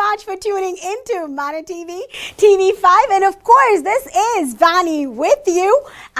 much for tuning into Mana TV, TV5. And of course, this is Vani with you.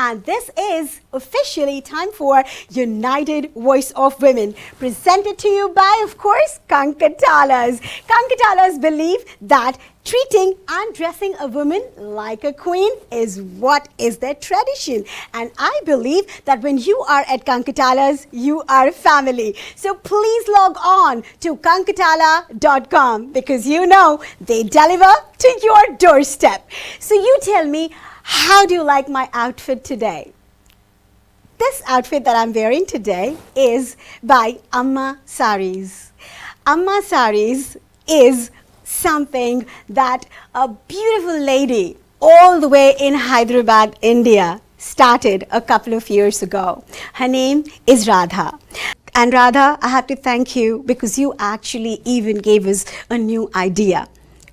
And this is officially time for United Voice of Women. Presented to you by, of course, Kankatalas. Kankatalas believe that treating and dressing a woman like a queen is what is their tradition. And I believe that when you are at Kankatala's, you are family. So please log on to kankatala.com because you know they deliver to your doorstep. So you tell me, how do you like my outfit today? This outfit that I'm wearing today is by Amma Sarees. Amma Sarees is something that a beautiful lady all the way in Hyderabad, India started a couple of years ago. Her name is Radha. And Radha, I have to thank you because you actually even gave us a new idea.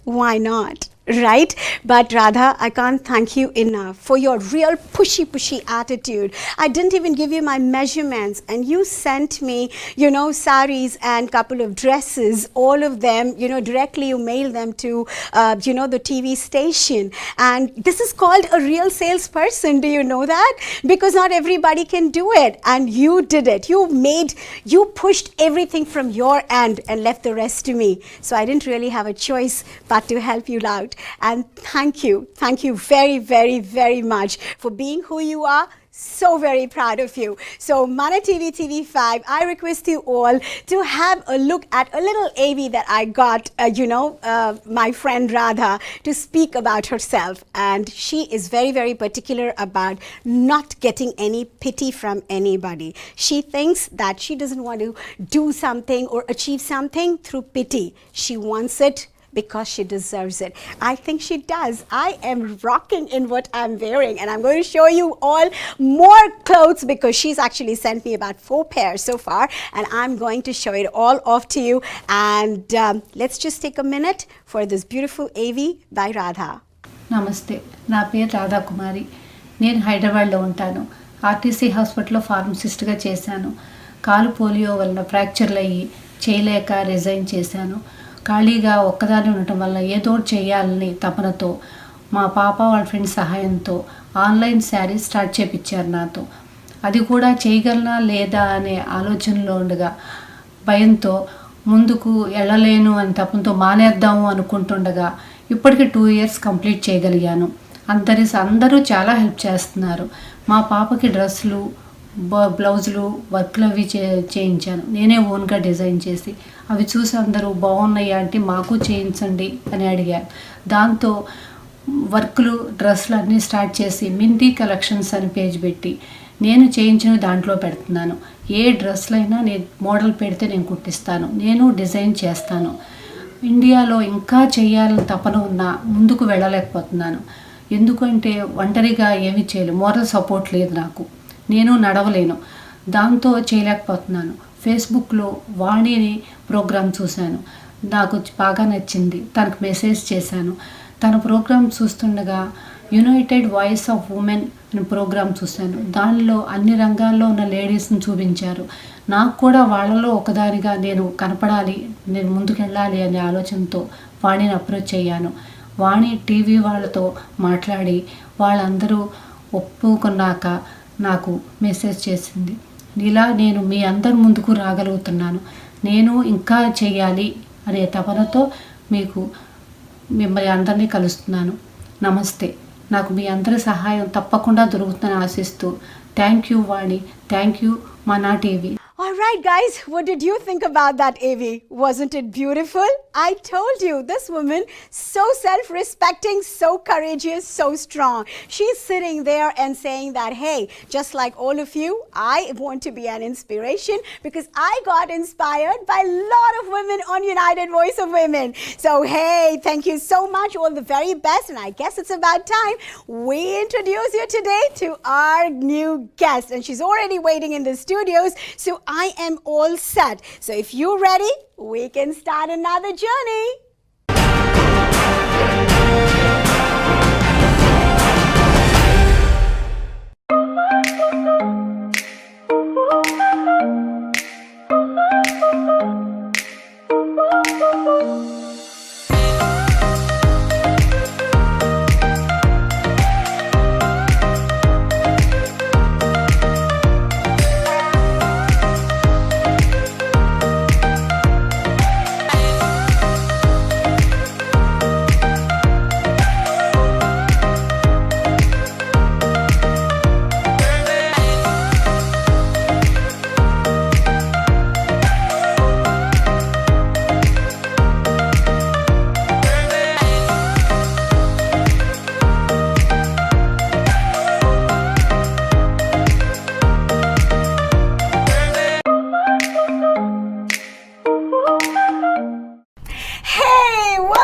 Why not? Right? But Radha, I can't thank you enough for your real pushy attitude. I didn't even give you my measurements and you sent me, saris and couple of dresses, all of them, directly you mailed them to, the TV station. And this is called a real salesperson. Do you know that? Because not everybody can do it. And you did it. You pushed everything from your end and left the rest to me. So I didn't really have a choice but to help you out. And thank you very much for being who you are. So very proud of you. So Mana TV TV5, I request you all to have a look at a little AV that I got, my friend Radha to speak about herself. And she is very particular about not getting any pity from anybody. She thinks that she doesn't want to do something or achieve something through pity. She wants it because she deserves it. I think she does. I am rocking in what I'm wearing and I'm going to show you all more clothes because she's actually sent me about 4 pairs so far and I'm going to show it all off to you. And let's just take a minute for this beautiful AV by Radha. Namaste. Na peru Radha Kumari. Nenu Hyderabad lo untanu. RTC hospital lo pharmacist ga chesanu. Kaalu polio vallana fracture ayyi cheyaleka resign chesanu. ఖాళీగా ఒక్కదాన్ని ఉండటం వల్ల ఏదో చేయాలని తపనతో మా పాప వాళ్ళ ఫ్రెండ్స్ సహాయంతో ఆన్లైన్ శారీ స్టార్ట్ చేయించారు నాతో. అది కూడా చేయగలనా లేదా అనే ఆలోచనలో ఉండగా భయంతో ముందుకు వెళ్ళలేను అని తపనతో మానేద్దాము అనుకుంటుండగా ఇప్పటికి 2 years కంప్లీట్ చేయగలిగాను. అందరూ చాలా హెల్ప్ చేస్తున్నారు. మా పాపకి డ్రెస్సులు బ్లౌజులు వర్క్లు అవి చేయించాను. నేనే ఓన్గా డిజైన్ చేసి అవి చూసి అందరూ బాగున్నాయి అంటే మాకు చేయించండి అని అడిగారు. దాంతో వర్క్లు డ్రెస్సులు అన్నీ స్టార్ట్ చేసి మింటీ కలెక్షన్స్ అని పేజ్ పెట్టి నేను చేయించిన దాంట్లో పెడుతున్నాను. ఏ డ్రెస్సులైనా నేను మోడల్ పెడితే నేను కుట్టిస్తాను, నేను డిజైన్ చేస్తాను. ఇండియాలో ఇంకా చేయాలని తపన ఉన్నా ముందుకు వెళ్ళలేకపోతున్నాను. ఎందుకంటే ఒంటరిగా ఏమీ చేయలేను, మోరల్ సపోర్ట్ లేదు నాకు, నేను నడవలేను, దాంతో చేయలేకపోతున్నాను. ఫేస్బుక్లో వాణిని ప్రోగ్రాం చూశాను, నాకు బాగా నచ్చింది, తనకు మెసేజ్ చేశాను. తన ప్రోగ్రాం చూస్తుండగా యునైటెడ్ వాయిస్ ఆఫ్ ఉమెన్ అనే ప్రోగ్రాం చూశాను. దానిలో అన్ని రంగాల్లో ఉన్న లేడీస్ని చూపించారు. నాకు కూడా వాళ్ళలో ఒకదానిగా నేను కనపడాలి, నేను ముందుకెళ్ళాలి అనే ఆలోచనతో వాణిని అప్రోచ్ అయ్యాను. వాణి టీవీ వాళ్ళతో మాట్లాడి వాళ్ళందరూ ఒప్పుకున్నాక నాకు మెసేజ్ చేసింది. ఇలా నేను మీ అందరి ముందుకు రాగలుగుతున్నాను, నేను ఇంకా చేయాలి అనే తపనతో మిమ్మల్ని అందరినీ కలుస్తున్నాను. నమస్తే. నాకు మీ అందరి సహాయం తప్పకుండా దొరుకుతుందని ఆశిస్తూ thank you Vani, thank you మనా TV. All right, guys, what did you think about that AV? Wasn't it beautiful? I told you, this woman, so self-respecting, so courageous, so strong. She's sitting there and saying that, hey, just like all of you, I want to be an inspiration because I got inspired by a lot of women on United Voice of Women. So, hey, thank you so much. All the very best. And I guess it's about time we introduce you today to our new guest. And she's already waiting in the studios. So I am all set. So if you're ready, we can start another journey.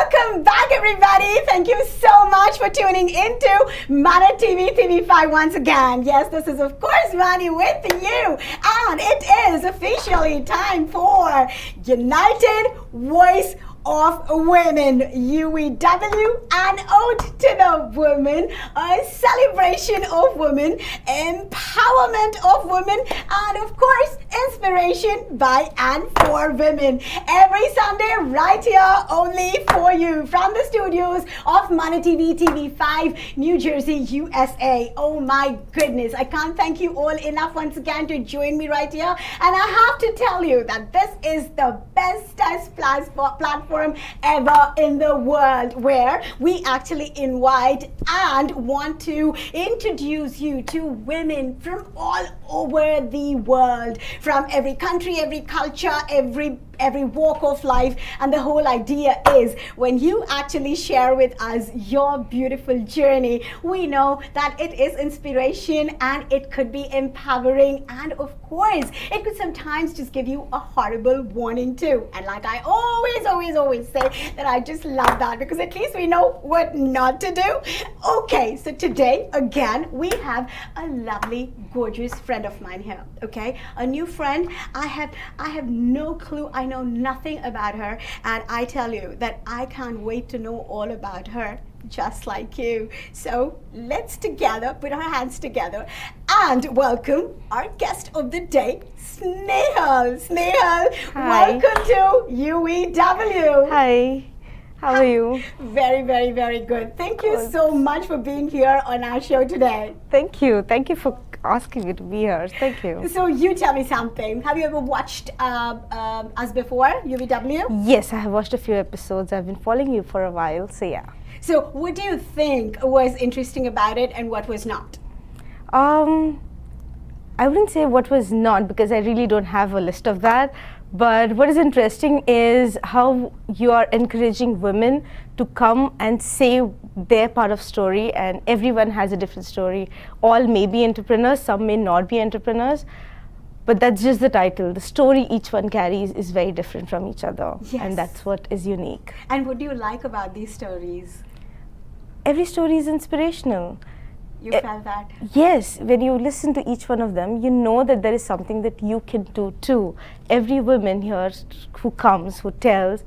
Welcome back, everybody. Thank you so much for tuning into Mana TV TV5 once again. Yes, this is of course Vani with you, and it is officially time for United Voice of Women, UVW, an ode to the women, a celebration of women, empowerment of women, and of course, inspiration by and for women. Every Sunday, right here, only for you, from the studios of Mana TV TV5, New Jersey, USA. Oh my goodness, I can't thank you all enough once again to join me right here. And I have to tell you that this is the bestest platform ever in the world, where we actually invite and want to introduce you to women from all over the world, from every country, every culture, every walk of life. And the whole idea is, when you actually share with us your beautiful journey, we know that it is inspiration and it could be empowering, and of course it could sometimes just give you a horrible warning too. And like I always say, that I just love that, because at least we know what not to do. Okay, so today again we have a lovely, gorgeous friend of mine here. Okay, a new friend. I have no clue, I know nothing about her, and I tell you that I can't wait to know all about her, just like you. So let's together put our hands together and welcome our guest of the day, Snehal. Snehal, welcome to UVW. Hi, how are you? Very, very, very good. Thank you so much for being here on our show today. Thank you for asking me to be here. Thank you. So you tell me something. Have you ever watched us before, UVW? Yes, I have watched a few episodes. I've been following you for a while, so yeah. So what do you think was interesting about it and what was not? I wouldn't say what was not, because I really don't have a list of that. But what is interesting is how you are encouraging women to come and say their part of story, and everyone has a different story. All may be entrepreneurs, some may not be entrepreneurs, but that's just the title. The story each one carries is very different from each other, yes. And that's what is unique. And what do you like about these stories? Every story is inspirational. You felt that? Yes, when you listen to each one of them, you know that there is something that you can do too. Every woman here who comes, who tells,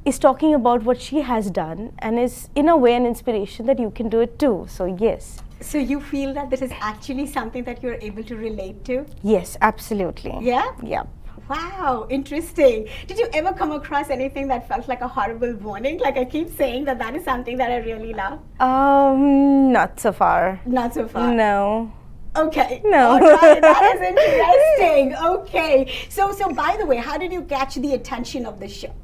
is talking about what she has done, and is in a way an inspiration that you can do it too. So yes. So you feel that this is actually something that you're able to relate to? Yes, absolutely. Yeah? Yeah. Wow, interesting. Did you ever come across anything that felt like a horrible warning? Like I keep saying that is something that I really love. Not so far. Not so far? No. Okay. No. All right, that is interesting. Okay. So by the way, how did you catch the attention of the show?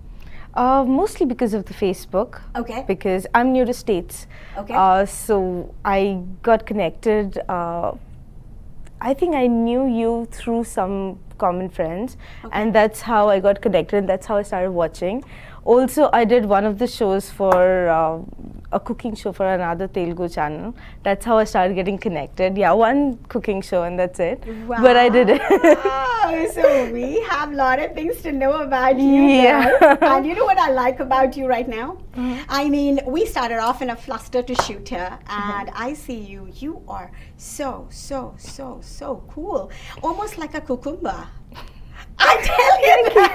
Mostly because of the Facebook. Okay. Because I'm new to States. Okay. So I got connected. I think I knew you through some common friends, okay. And that's how I got connected, and that's how I started watching. Also, I did one of the shows for a cooking show for another Telugu channel. That's how I started getting connected. Yeah, one cooking show and that's it. Wow. But I did it. Wow, so we have a lot of things to know about you. Yeah. Girl. And you know what I like about you right now? Mm-hmm. I mean, we started off in a fluster to shoot here, and I see you. You are so cool. Almost like a cucumber. I tell you that.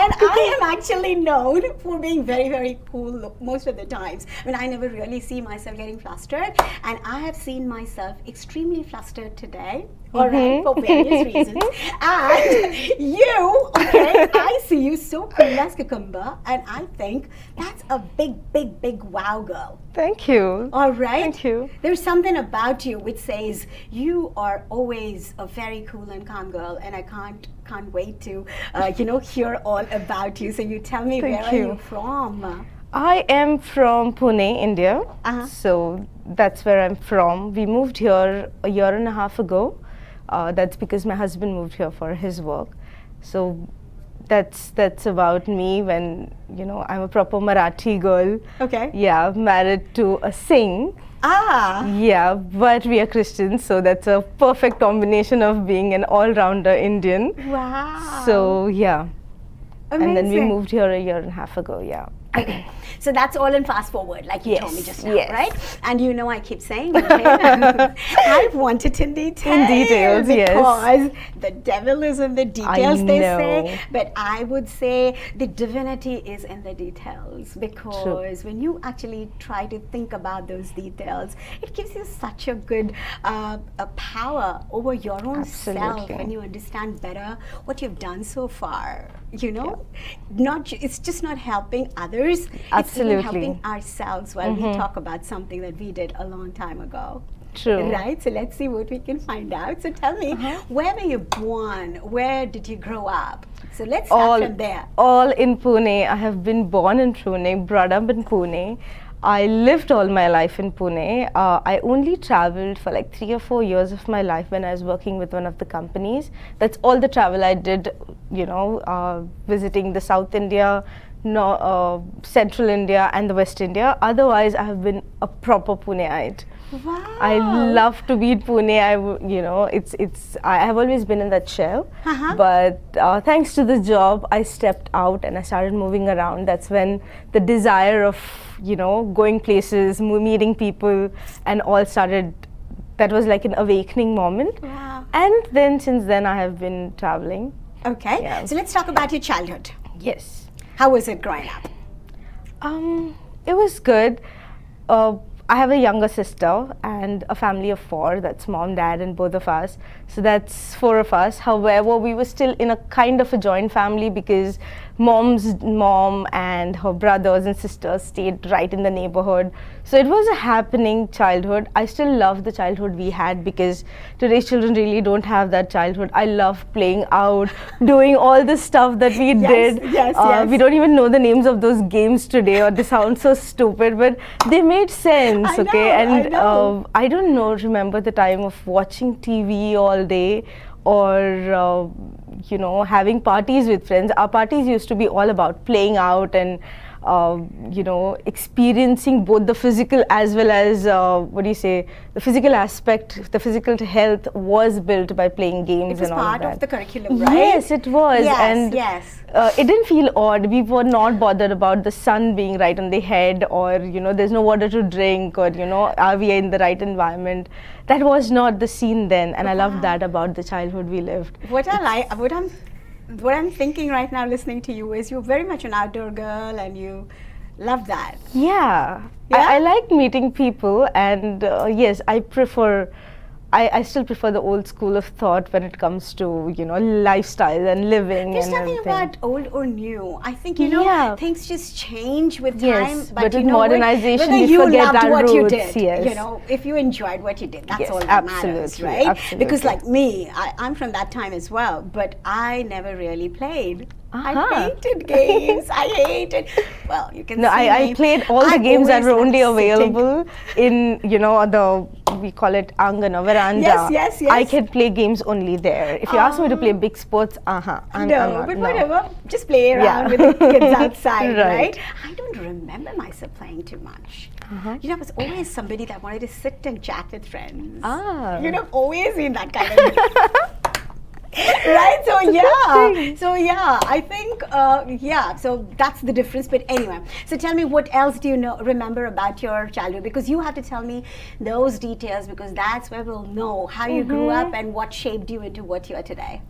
And I am actually known for being very, very cool most of the times. I mean, I never really see myself getting flustered, and I have seen myself extremely flustered today. All right, for various reasons. And you, okay, I see you so cool as cucumber, and I think that's a big wow girl. Thank you. All right. Thank you. There's something about you which says you are always a very cool and calm girl, and I can't wait to hear all about you. So you tell me, where are you from? I am from Pune, India. So that's where I'm from. We moved here a year and a half ago. That's because my husband moved here for his work. So that's about me. When I'm a proper Marathi girl. Okay. Yeah, married to a Singh. Yeah, but we are Christians, so that's a perfect combination of being an all-rounder Indian. Wow. So yeah. Amazing. And then we moved here a year and a half ago. Yeah. Okay, so that's all in fast forward, like you told me Yes, just now, yes. right? And you know I keep saying, okay, I want it in detail. In details, yes. Because the devil is in the details, they know. say. But I would say the divinity is in the details, because when you actually try to think about those details, it gives you such a good a power over your own self Absolutely. when you understand better what you've done so far. You know, it's just not helping others. Absolutely. It's even helping ourselves while we talk about something that we did a long time ago. True. Right? So let's see what we can find out. So tell me, where were you born? Where did you grow up? So let's start from there. All in Pune. I have been born in Pune, brought up in Pune. I lived all my life in Pune. I only traveled for like 3 or 4 years of my life when I was working with one of the companies. That's all the travel I did, you know, visiting the South India, Central India and the West India. Otherwise, I have been a proper Puneite. Wow. I love to be in Pune. I have always been in that shell, but thanks to the job, I stepped out and I started moving around. That's when the desire of, you know, going places, meeting people, and all started. That was like an awakening moment. Wow. And then since then, I have been traveling. Okay. Yeah. So let's talk about your childhood. Yes. How was it growing up? It was good. I have a younger sister and a family of 4. That's mom, dad, and both of us. So that's 4 of us. However, we were still in a kind of a joint family because mom's mom and her brothers and sisters stayed right in the neighborhood. So it was a happening childhood. I still love the childhood we had because today's children really don't have that childhood. I love playing out, doing all the stuff that we did. Yes. We don't even know the names of those games today, or they sound so stupid, but they made sense. I And know. I don't know, remember the time of watching TV all day, or you know, having parties with friends. Our parties used to be all about playing out and you know, experiencing both the physical as well as the physical aspect. The physical health was built by playing games. It was and all part that. of the curriculum, right? Yes, it was. Yes, And yes. it didn't feel odd. We were not bothered about the sun being right on the head, or, you know, there's no water to drink, or, you know, are we in the right environment? That was not the scene then, and I love that about the childhood we lived. What I'm thinking right now listening to you is you're very much an outdoor girl and you love that. Yeah. Yeah? I like meeting people, and yes, I still prefer the old school of thought when it comes to, you know, lifestyle and living. There's and nothing everything. about old or new. I think, you know, Yeah. things just change with Yes, time. but you with know, modernization, whether we you forget loved our what you roots, did, yes. you know, if you enjoyed what you did, that's Yes, all that matters, absolutely, right? absolutely. Because like me, I'm from that time as well, but I never really played. I hated games. I hated. Well, you can No, see I me. played all the I've games that always were only loved sitting. available in, you know, we call it angana, veranda. Yes. I can play games only there. If you ask me to play big sports, I'm No, not, but no. whatever. Just play around Yeah. with the kids outside, Right. right? I don't remember myself playing too much. You know, I was always somebody that wanted to sit and chat with friends. You know, I've always been that kind of. Right, so yeah, I think so that's the difference. But anyway, so tell me, what else do you remember about your childhood? Because you have to tell me those details, because that's where we'll know how you grew up and what shaped you into what you are today.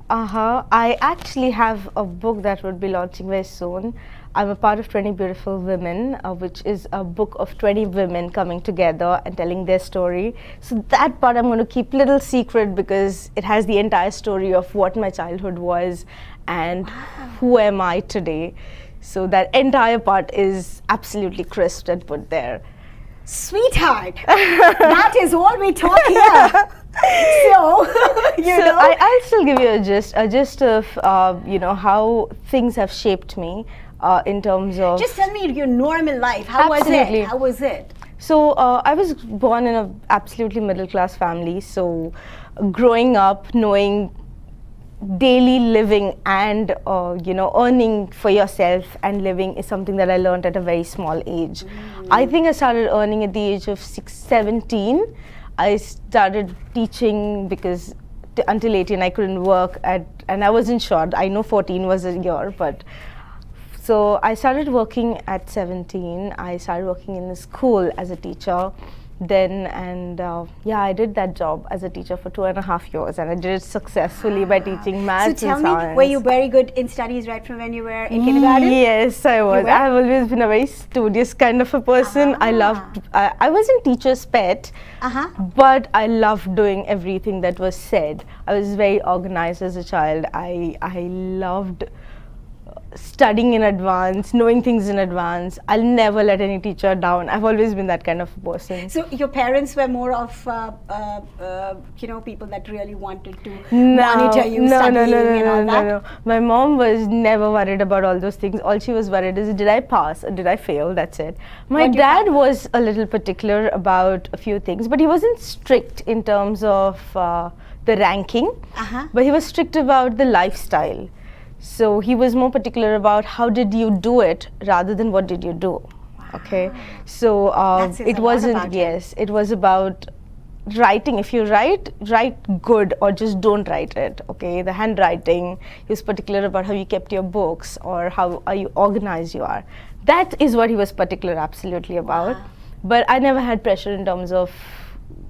I actually have a book that would be launching very soon. I'm a part of 20 Beautiful Women, which is a book of 20 women coming together and telling their story. So that part I'm going to keep little secret, because it has the entire story of what my childhood was and who am I today. So that entire part is absolutely crisp and put there. Sweetheart, that is all we talk here. So, you know. I'll still give you a gist of you know, how things have shaped me in terms of. Just tell me your normal life. How Absolutely. was it? How was it? So I was born in an absolutely middle class family. So growing up, knowing daily living and you know, earning for yourself and living is something that I learned at a very small age. I think I started earning at the age of 17. I started teaching because until 18 I couldn't work and I wasn't sure. I know 14 was a year, but So I started working at 17. I started working in the school as a teacher then, and yeah, I did that job as a teacher for 2.5 years, and I did it successfully by teaching maths So tell and me, science. were you very good in studies right from when you were in kindergarten? Yes, I was. were? I have always been a very studious kind of a person. I loved, I wasn't teacher's pet, but I loved doing everything that was said. I was very organized as a child. I loved studying in advance, knowing things in advance. I'll never let any teacher down. I've always been that kind of person. So your parents were more of, people that really wanted to monitor you studying and all that? No. My mom was never worried about all those things. All she was worried is, did I pass or did I fail? That's it. My dad was a little particular about a few things, but he wasn't strict in terms of the ranking, but he was strict about the lifestyle. So he was more particular about how did you do it rather than what did you do. Okay, so it wasn't, yes, it was about writing. If you write good or just don't write it. Okay, the handwriting. He was particular about how you kept your books or how are you organized you are. That is what he was particular absolutely about. But I never had pressure in terms of,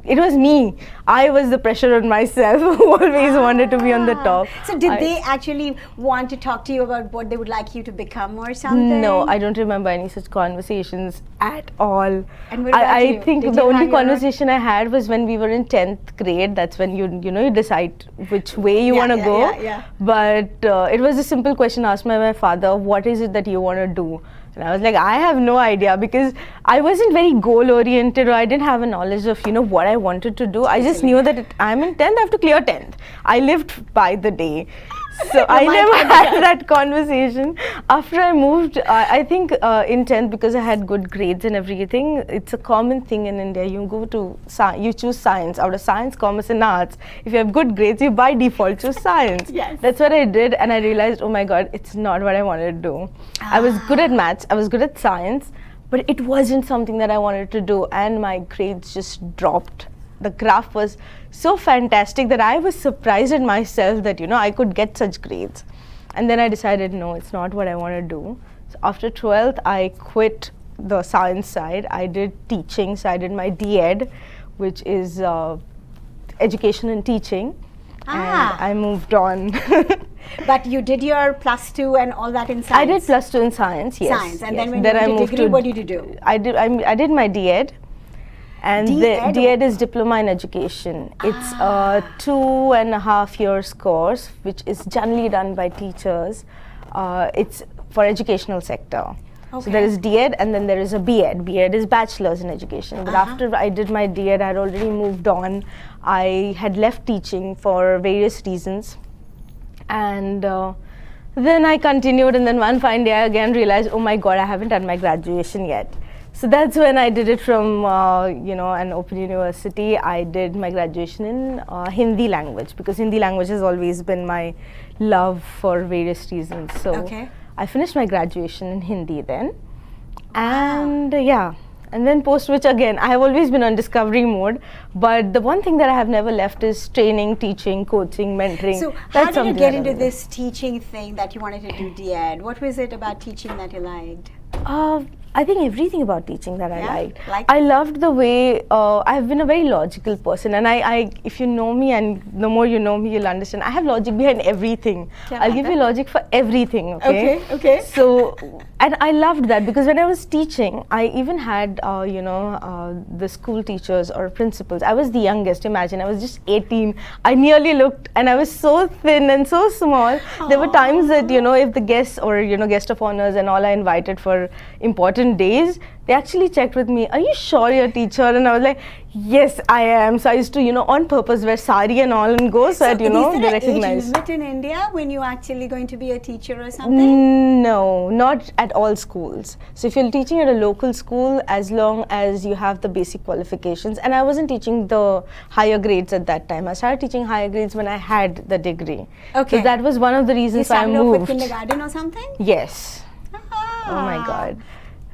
it was me. I was the pressure on myself who always wanted to be on the top. So did they actually want to talk to you about what they would like you to become or something? No, I don't remember any such conversations at all. And what about I think Did the you only have your conversation I had was when we were in 10th grade. That's when you decide which way you want to go. But it was a simple question asked by my father, what is it that you want to do? And I was like, I have no idea, because I wasn't very goal oriented, or I didn't have a knowledge of what I wanted to do. I just knew that I'm in 10th, I have to clear 10th. I lived by the day. So I never had that conversation. After I moved, I think in 10th, because I had good grades and everything, it's a common thing in India. You go to you choose science. Out of science, commerce and arts, if you have good grades, you by default choose science. That's what I did, and I realized, oh my God, it's not what I wanted to do. I was good at maths, I was good at science, but it wasn't something that I wanted to do, and my grades just dropped. The graph was so fantastic that I was surprised at myself that I could get such grades. And then I decided, no, it's not what I want to do. So after 12th, I quit the science side. I did teaching, so I did my D.Ed, which is education and teaching, and I moved on. But you did your +2 and all that in science? I did +2 in science, yes. Science, and then when you did degree, what did you do? I did my D.Ed. And the D.Ed is Diploma in Education. It's a 2.5 years course, which is generally done by teachers. It's for educational sector. So there is D.Ed, and then there is a B.Ed. B.Ed is Bachelor's in Education. But after I did my D.Ed, I had already moved on. I had left teaching for various reasons. And then I continued, and then one fine day I again realized, oh my God, I haven't done my graduation yet. So that's when I did it from, an open university. I did my graduation in Hindi language, because Hindi language has always been my love for various reasons. So I finished my graduation in Hindi then. And and then post which again, I have always been on discovery mode. But the one thing that I have never left is training, teaching, coaching, mentoring. So how did you get into this teaching thing that you wanted to do D.Ed? What was it about teaching that you liked? I think everything about teaching that I liked. I loved the way, I've been a very logical person, and I if you know me, and the more you know me, you'll understand, I have logic behind everything. I'll give you logic for everything, okay? So, and I loved that, because when I was teaching, I even had, the school teachers or principals. I was the youngest, imagine, I was just 18. I nearly looked, and I was so thin and so small. There were times that, if the guests or, guest of honors and all I invited for important days, they actually checked with me, are you sure you're a teacher? And I was like, yes, I am. So I used to, on purpose wear sari and all and go so that, they recognize. Is there an age limit in India when you're actually going to be a teacher or something? No, not at all schools. So if you're teaching at a local school, as long as you have the basic qualifications, and I wasn't teaching the higher grades at that time. I started teaching higher grades when I had the degree. So that was one of the reasons why I moved. You started off with kindergarten or something? Yes. Oh my God.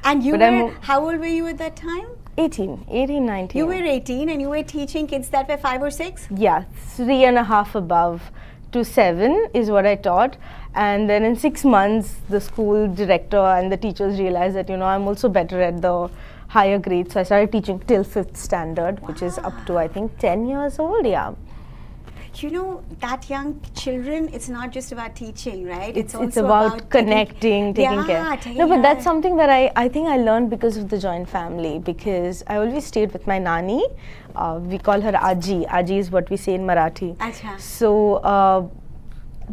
And you were, how old were you at that time? 18, 19. You were 18 and you were teaching kids that were 5 or 6? Yeah, 3.5 above to 7 is what I taught, and then in 6 months the school director and the teachers realized that I'm also better at the higher grades, so I started teaching till 5th standard, which is up to I think 10 years old. Yeah. That young children, it's not just about teaching, right? It's about connecting, taking care. No, but that's something that I think I learned because of the joint family, because I always stayed with my nani. We call her Aji. Aji is what we say in Marathi. Achha. So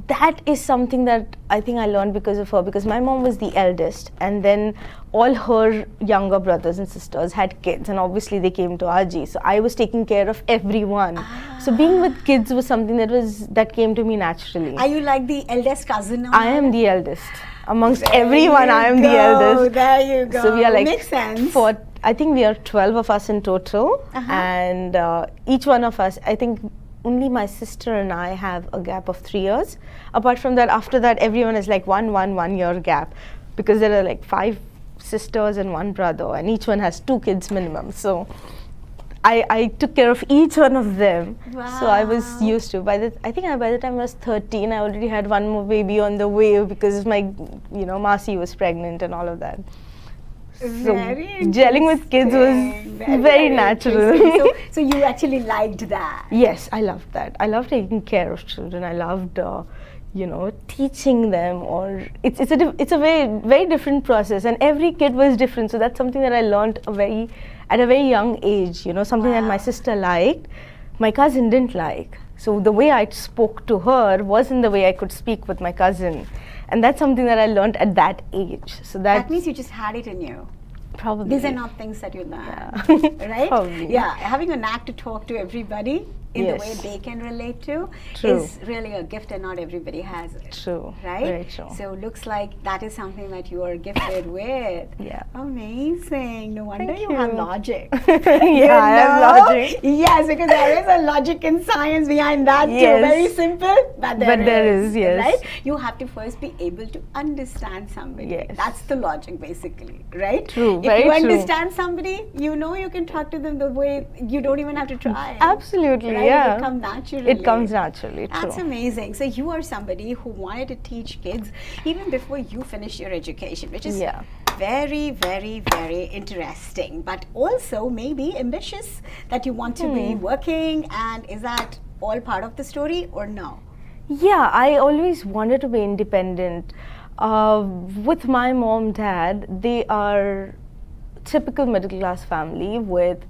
that is something that I think I learned because of her, because my mom was the eldest, and then all her younger brothers and sisters had kids, and obviously they came to Aji. So I was taking care of everyone. So being with kids was something that came to me naturally. Are you like the eldest cousin? I am the eldest. Amongst everyone, I am the eldest. There you go. So we are like, makes sense. I think we are 12 of us in total, and each one of us, I think only my sister and I have a gap of 3 years. Apart from that, after that, everyone is like 1 year gap, because there are like 5 sisters and 1 brother, and each one has 2 kids minimum. So I took care of each one of them. Wow. So I was used to. By the time I was 13, I already had 1 more baby on the way, because my Masi was pregnant and all of that. So gelling with kids was very natural. So you actually liked that? Yes, I loved that. I loved taking care of children. I loved teaching them, or it's a very different process, and every kid was different. So that's something that I learned at a very young age. Something that my sister liked, my cousin didn't like. So the way I spoke to her wasn't the way I could speak with my cousin. And that's something that I learned at that age. So that means you just had it in you. Probably. These are not things that you learn, right? Probably. Yeah, having a knack to talk to everybody in the way they can relate to is really a gift, and not everybody has it. True. Right? Very true. So looks like that is something that you are gifted with. Yeah. Amazing. No wonder Thank you you. have logic. Yeah, I have logic. Yes, because there is a logic and science behind that too. Yes. Very simple, but there is, yes. Right? You have to first be able to understand somebody. Yes. That's the logic basically, right? True, If very you true. understand somebody, you can talk to them the way you don't even have to try. Absolutely, right? yeah. It comes naturally. It comes naturally, true. That's amazing. So you are somebody who wanted to teach kids even before you finished your education, which is very, very, very interesting, but also maybe ambitious that you want to be working. And is that all part of the story or no? Yeah, I always wanted to be independent. With my mom, dad, they are typical middle class family with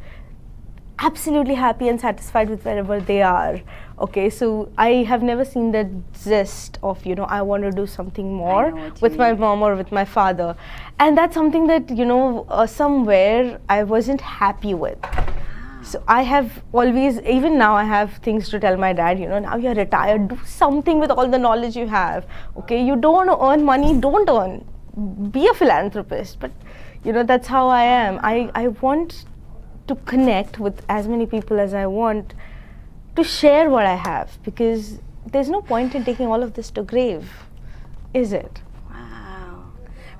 absolutely happy and satisfied with wherever they are. Okay, so I have never seen that zest of, I want to do something more with my mom or with my father. And that's something that, somewhere I wasn't happy with. So I have always, even now I have things to tell my dad, now you're retired, do something with all the knowledge you have. Okay, you don't want to earn money, don't earn. Be a philanthropist. But, that's how I am. I want to connect with as many people as I want, to share what I have, because there's no point in taking all of this to grave, is it? Wow.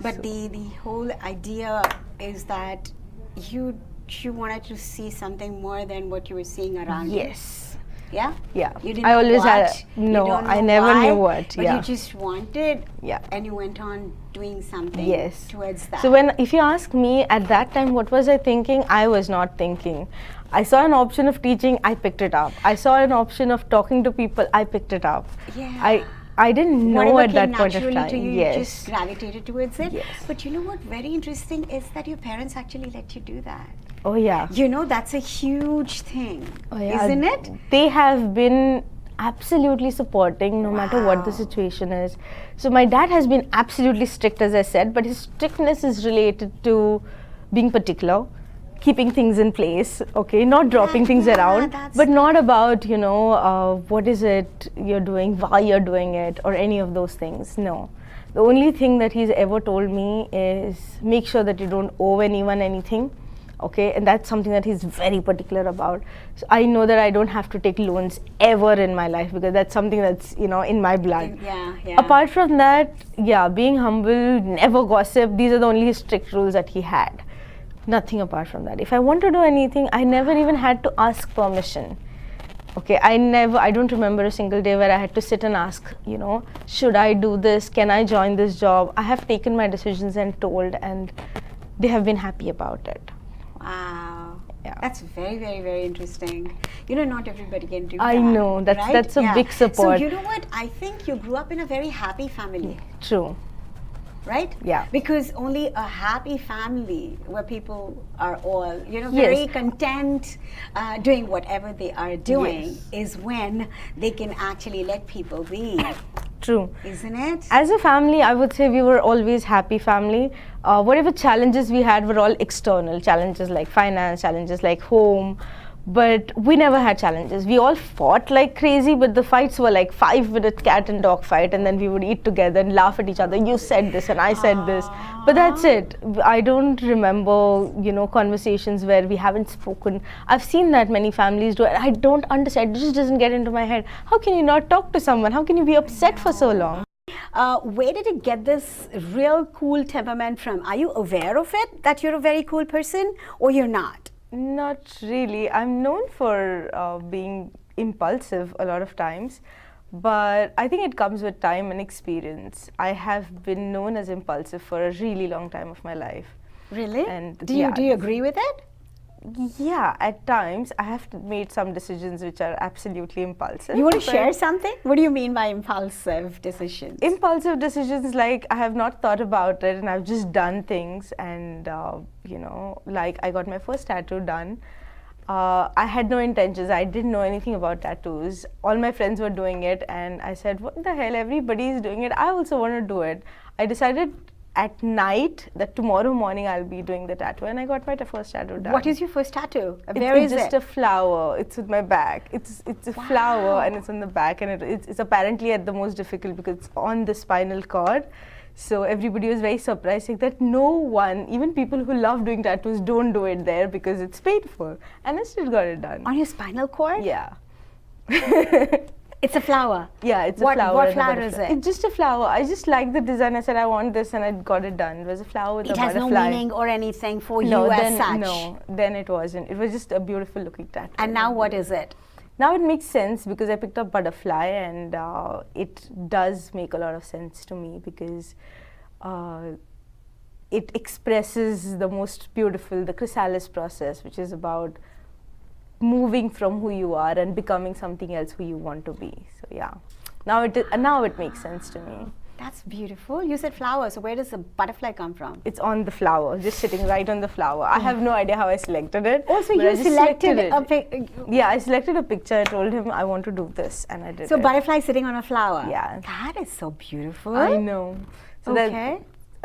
But the whole idea is that you wanted to see something more than what you were seeing around you. Yes. Yeah? Yeah. You didn't I know always what, had I never knew what. But you just wanted, yeah, and you went on doing something towards that. So if you ask me at that time what was I thinking, I was not thinking. I saw an option of teaching, I picked it up. I saw an option of talking to people, I picked it up. Yeah. I didn't know whatever at that came point of naturally time. to you, Yes. you just gravitated towards it. Yes. But you know what very interesting is that your parents actually let you do that. Oh yeah. That's a huge thing, Oh, yeah. isn't it? They have been absolutely supporting no matter what the situation is. So my dad has been absolutely strict, as I said, but his strictness is related to being particular, keeping things in place, okay, not dropping things around, but not about, what is it you're doing, why you're doing it, or any of those things. No. The only thing that he's ever told me is make sure that you don't owe anyone anything. Okay, and that's something that he's very particular about. So I know that I don't have to take loans ever in my life, because that's something that's, in my blood. Yeah. Apart from that, being humble, never gossip, these are the only strict rules that he had. Nothing apart from that. If I want to do anything, I never even had to ask permission. Okay, I don't remember a single day where I had to sit and ask, should I do this? Can I join this job? I have taken my decisions and told, and they have been happy about it. Wow. Yeah. That's very, very, very interesting. Not everybody can do that. I know, that's a big support. So you know what? I think you grew up in a very happy family. True. Right? Yeah. Because only a happy family where people are all, very content doing whatever they are doing is when they can actually let people be. True. Isn't it? As a family, I would say we were always happy family. Whatever challenges we had were all external challenges like finance, challenges like home. But we never had challenges. We all fought like crazy, but the fights were like 5-minute cat and dog fight, and then we would eat together and laugh at each other. You said this and I said this. But that's it. I don't remember, conversations where we haven't spoken. I've seen that many families do it. I don't understand. It just doesn't get into my head. How can you not talk to someone? How can you be upset for so long? Where did you get this real cool temperament from? Are you aware of it, that you're a very cool person, or you're not? Not really. I'm known for being impulsive a lot of times, but I think it comes with time and experience. I have been known as impulsive for a really long time of my life. Really? And do you agree with it? Yeah, at times I have made some decisions which are absolutely impulsive. You want to share something? What do you mean by impulsive decisions? Impulsive decisions, like I have not thought about it and I've just done things, and like I got my first tattoo done. I had no intentions. I didn't know anything about tattoos. All my friends were doing it and I said, what the hell, everybody is doing it. I also want to do it. I decided at night that tomorrow morning I'll be doing the tattoo, and I got my first tattoo done. What is your first tattoo? Where is it? It's just a flower. It's with my back. It's a flower and it's on the back, and it's apparently at the most difficult because it's on the spinal cord. So everybody was very surprised, like that no one, even people who love doing tattoos, don't do it there because it's painful. And I still got it done. On your spinal cord? Yeah. It's a flower. Yeah, it's a flower. What flower is it? It's just a flower. I just like the design. I said I want this, and I got it done. It was a flower with a butterfly. It has no meaning or anything for you as such. No, then it wasn't. It was just a beautiful looking tattoo. And now what is it? Now it makes sense because I picked up butterfly, and it does make a lot of sense to me because it expresses the most beautiful, the chrysalis process, which is about moving from who you are and becoming something else who you want to be. So yeah, now it makes sense to me. That's beautiful. You said flower, so where does the butterfly come from? It's on the flower, just sitting right on the flower. I have no idea how I selected it. Also, you selected it. Yeah, I selected a picture. I told him I want to do this, and I did it. So butterfly sitting on a flower. Yeah. That is so beautiful. I know. So okay.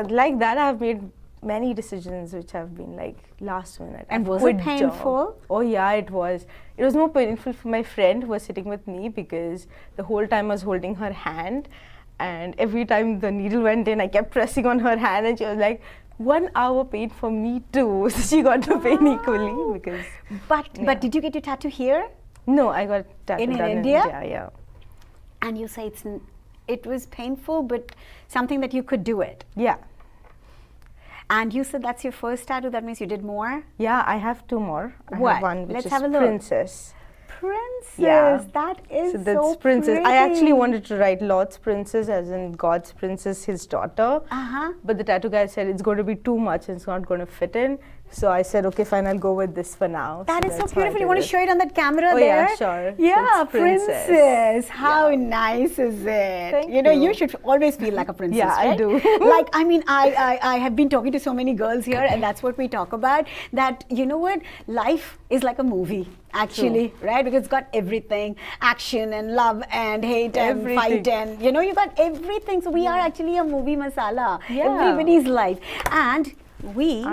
Like that, I have made many decisions which have been like last minute. And was it painful? Job. Oh yeah, it was. It was more painful for my friend who was sitting with me because the whole time I was holding her hand, and every time the needle went in, I kept pressing on her hand, and she was like, 1 hour pain for me too. So she got to pain equally because. But did you get your tattoo here? No, I got tattoo done in India. Yeah. And you say it was painful, but something that you could do it. Yeah. And you said that's your first tattoo. That means you did more? Yeah, I have 2 more. What? I have one which Let's is have a look. Princess. Princess. Yeah. That is that's so Princess. pretty. I actually wanted to write Lord's Princess, as in God's Princess, his daughter. But the tattoo guy said it's going to be too much and it's not going to fit in. So I said, okay, fine, I'll go with this for now. That is so beautiful. You want to show it on that camera there? Yeah, sure. Yeah, Princess. How nice is it? Thank you know, you should always feel like a princess, yeah, right? I do. Like, I mean, I have been talking to so many girls here, and that's what we talk about, that, you know what, life is like a movie, actually, right? Because it's got everything, action and love and hate and fight, and, you know, you got everything. So we are actually a movie masala, everybody's life. And we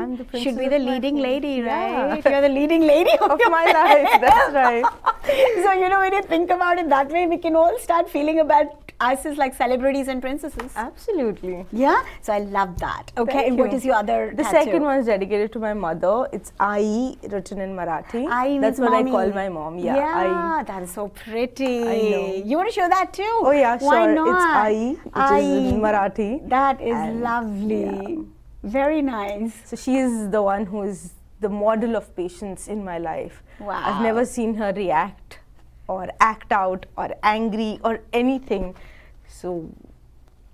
should be the leading lady, right? You're the leading lady of my life. That's right. So, you know, when you think about it that way, we can all start feeling about us as like celebrities and princesses. Absolutely. Yeah? So I love that. Okay, and what is your other The tattoo? second one is dedicated to my mother. It's Ai, written in Marathi. Ai That's what mommy. I call my mom. Yeah, Ai. That is so pretty. I know. You want to show that too? Oh yeah, sure. Why not? It's Ai, which is in Marathi. That is lovely. Yeah. Very nice. So she is the one who is the model of patience in my life. Wow. I've never seen her react or act out or angry or anything. So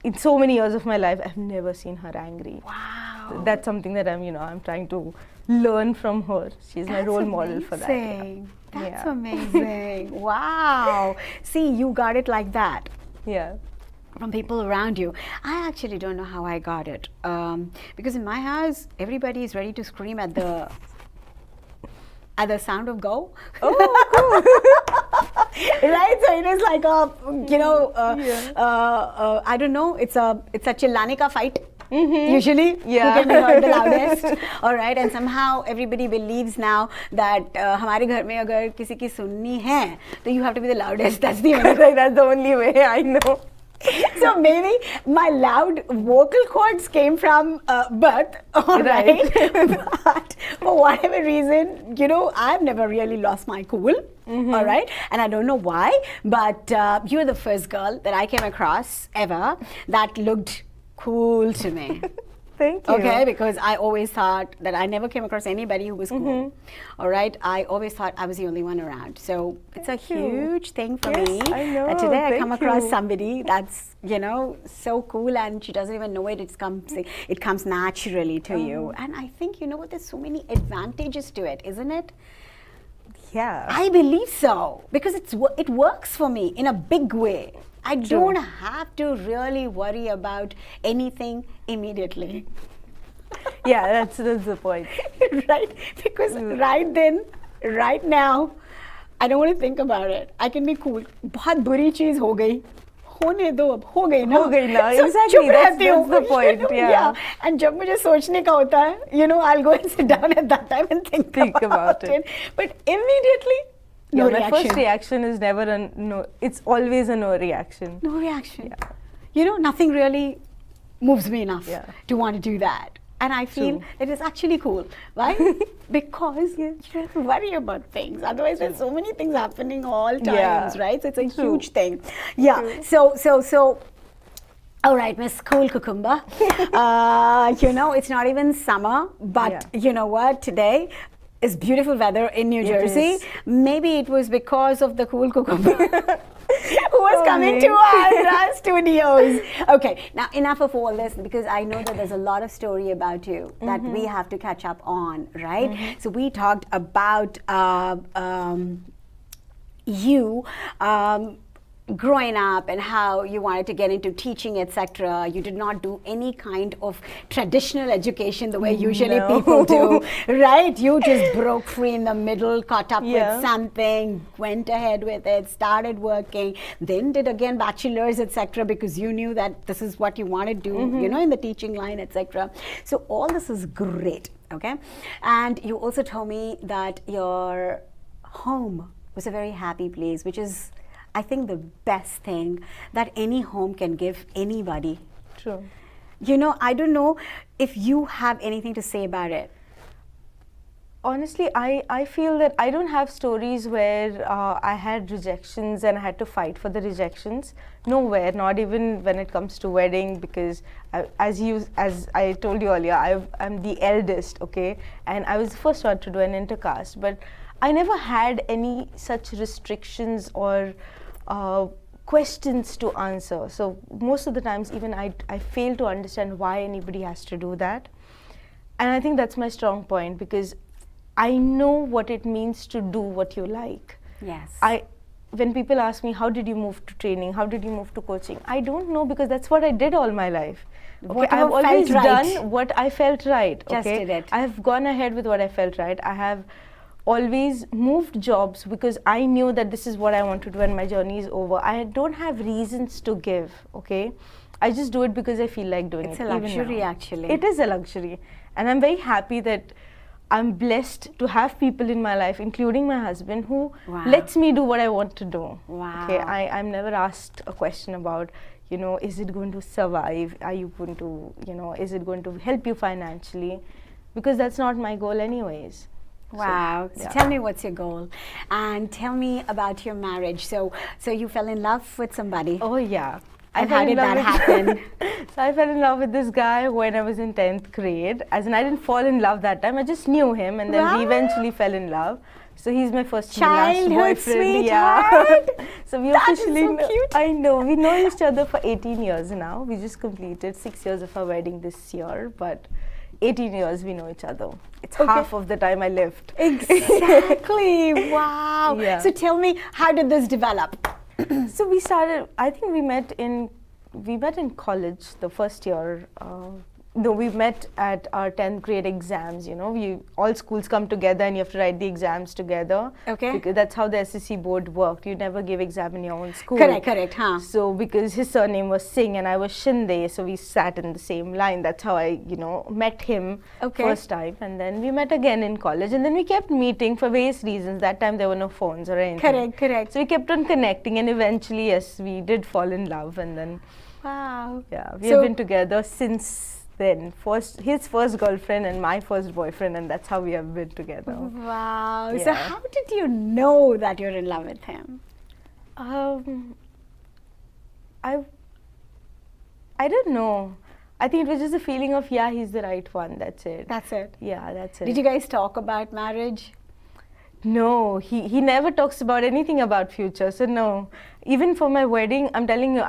in so many years of my life, I've never seen her angry. Wow. That's something that I'm trying to learn from her. She's my role model for that. Amazing. That's Yeah. amazing. Wow. See, you got it like that Yeah. from people around you. I actually don't know how I got it. Because in my house, everybody is ready to scream at the sound of go. Oh, cool. Right? So it is like a, Yeah. I don't know, it's a chillane ka fight. Usually, Yeah. who can be heard the loudest. All right, and somehow everybody believes now that हमारे घर में अगर किसी की सुननी है, तो you have to be the loudest. That's the only way. That's the only way I know. So maybe my loud vocal cords came from birth, all right? But for whatever reason, I've never really lost my cool, all right? And I don't know why, but you're the first girl that I came across ever that looked cool to me. Thank you. Okay, because I always thought that I never came across anybody who was cool. All right, I always thought I was the only one around. So it's a Thank you. huge thing for Yes, me I know. that today I Thank come across you. somebody that's so cool, and she doesn't even know it. It comes naturally to you, and I think what. There's so many advantages to it, isn't it? Yeah. I believe so, because it works for me in a big way. I don't have to really worry about anything immediately. Yeah, that's the point. Right? Because right then, right now, I don't want to think about it. I can be cool. बहुत बुरी चीज हो गई. होने दो अब हो गई ना. हो गई ना. So Exactly. चुप That's रहती हूँ. the point. Yeah. And जब मुझे सोचने का होता है, I'll go and sit down at that time and think about it. But immediately, no My reaction. first reaction is never a no. It's always a no reaction. No reaction. Yeah. Nothing really moves me enough Yeah. to want to do that. And I feel True. that it's actually cool. Why? Because you don't have to worry about things. Otherwise, there's so many things happening all times, Yeah. right? So it's a True. huge thing. Yeah. So. All right, Miss Cool Cucumber. It's not even summer, but you know what? Today is beautiful weather in New Jersey. is. Maybe it was because of the Cool Cucumber who was coming to our studios. Okay, now enough of all this, because I know that there's a lot of story about you that we have to catch up on, right? So we talked about you growing up and how you wanted to get into teaching, etc. You did not do any kind of traditional education the way usually No. people do, right? You just broke free in the middle, caught up Yeah. with something, went ahead with it, started working, then did again bachelor's, etc. because you knew that this is what you want to do, in the teaching line, etc. So all this is great, okay? And you also told me that your home was a very happy place, which is, I think, the best thing that any home can give anybody. True. I don't know if you have anything to say about it. Honestly, I feel that I don't have stories where I had rejections and I had to fight for the rejections. Nowhere, not even when it comes to wedding, because as I told you earlier, I'm the eldest, okay, and I was the first one to do an intercaste, but I never had any such restrictions or questions to answer. So most of the times, even I fail to understand why anybody has to do that. And I think that's my strong point, because I know what it means to do what you like. Yes. When people ask me, how did you move to training? How did you move to coaching? I don't know, because that's what I did all my life. Okay, Whatever I've always felt right. done what I felt right. Just Okay? did it. I have gone ahead with what I felt right. I have always moved jobs because I knew that this is what I want to do and my journey is over. I don't have reasons to give, okay? I just do it because I feel like doing It's it. a even luxury, now. actually. It is a luxury. And I'm very happy that I'm blessed to have people in my life, including my husband, who Wow. lets me do what I want to do. Wow. Okay, I'm never asked a question about, is it going to survive? Are you going to, is it going to help you financially? Because that's not my goal anyways. Wow. So yeah. tell me, what's your goal? And tell me about your marriage. So you fell in love with somebody. Oh yeah. And fell how in did love that with- happen? So I fell in love with this guy when I was in 10th grade. As in, I didn't fall in love that time. I just knew him, and then we Wow. eventually fell in love. So he's my first and Childhood last boyfriend. sweetheart. So we That is officially so cute. I know. We know each other for 18 years now. We just completed 6 years of our wedding this year, but 18 years we know each other. It's Okay. half of the time I lived. Exactly. Wow. Yeah. So tell me, how did this develop? So we started. I think we met in college the first year. No, we met at our 10th grade exams. You know, all schools come together and you have to write the exams together. Okay. Because that's how the SSC board worked. You never give exam in your own school. Correct, huh? So because his surname was Singh and I was Shinde, so we sat in the same line. That's how I, met him first time. And then we met again in college. And then we kept meeting for various reasons. That time there were no phones or anything. Correct. So we kept on connecting, and eventually, yes, we did fall in love. And then, Wow. yeah, we have been together since then. His first girlfriend and my first boyfriend, and that's how we have been together. Wow. So Yeah. how did you know that you're in love with him? I don't know. I think it was just a feeling of, yeah, he's the right one. That's it. That's it. Yeah, that's it. Did you guys talk about marriage? No, he never talks about anything about future. So no, even for my wedding, I'm telling you,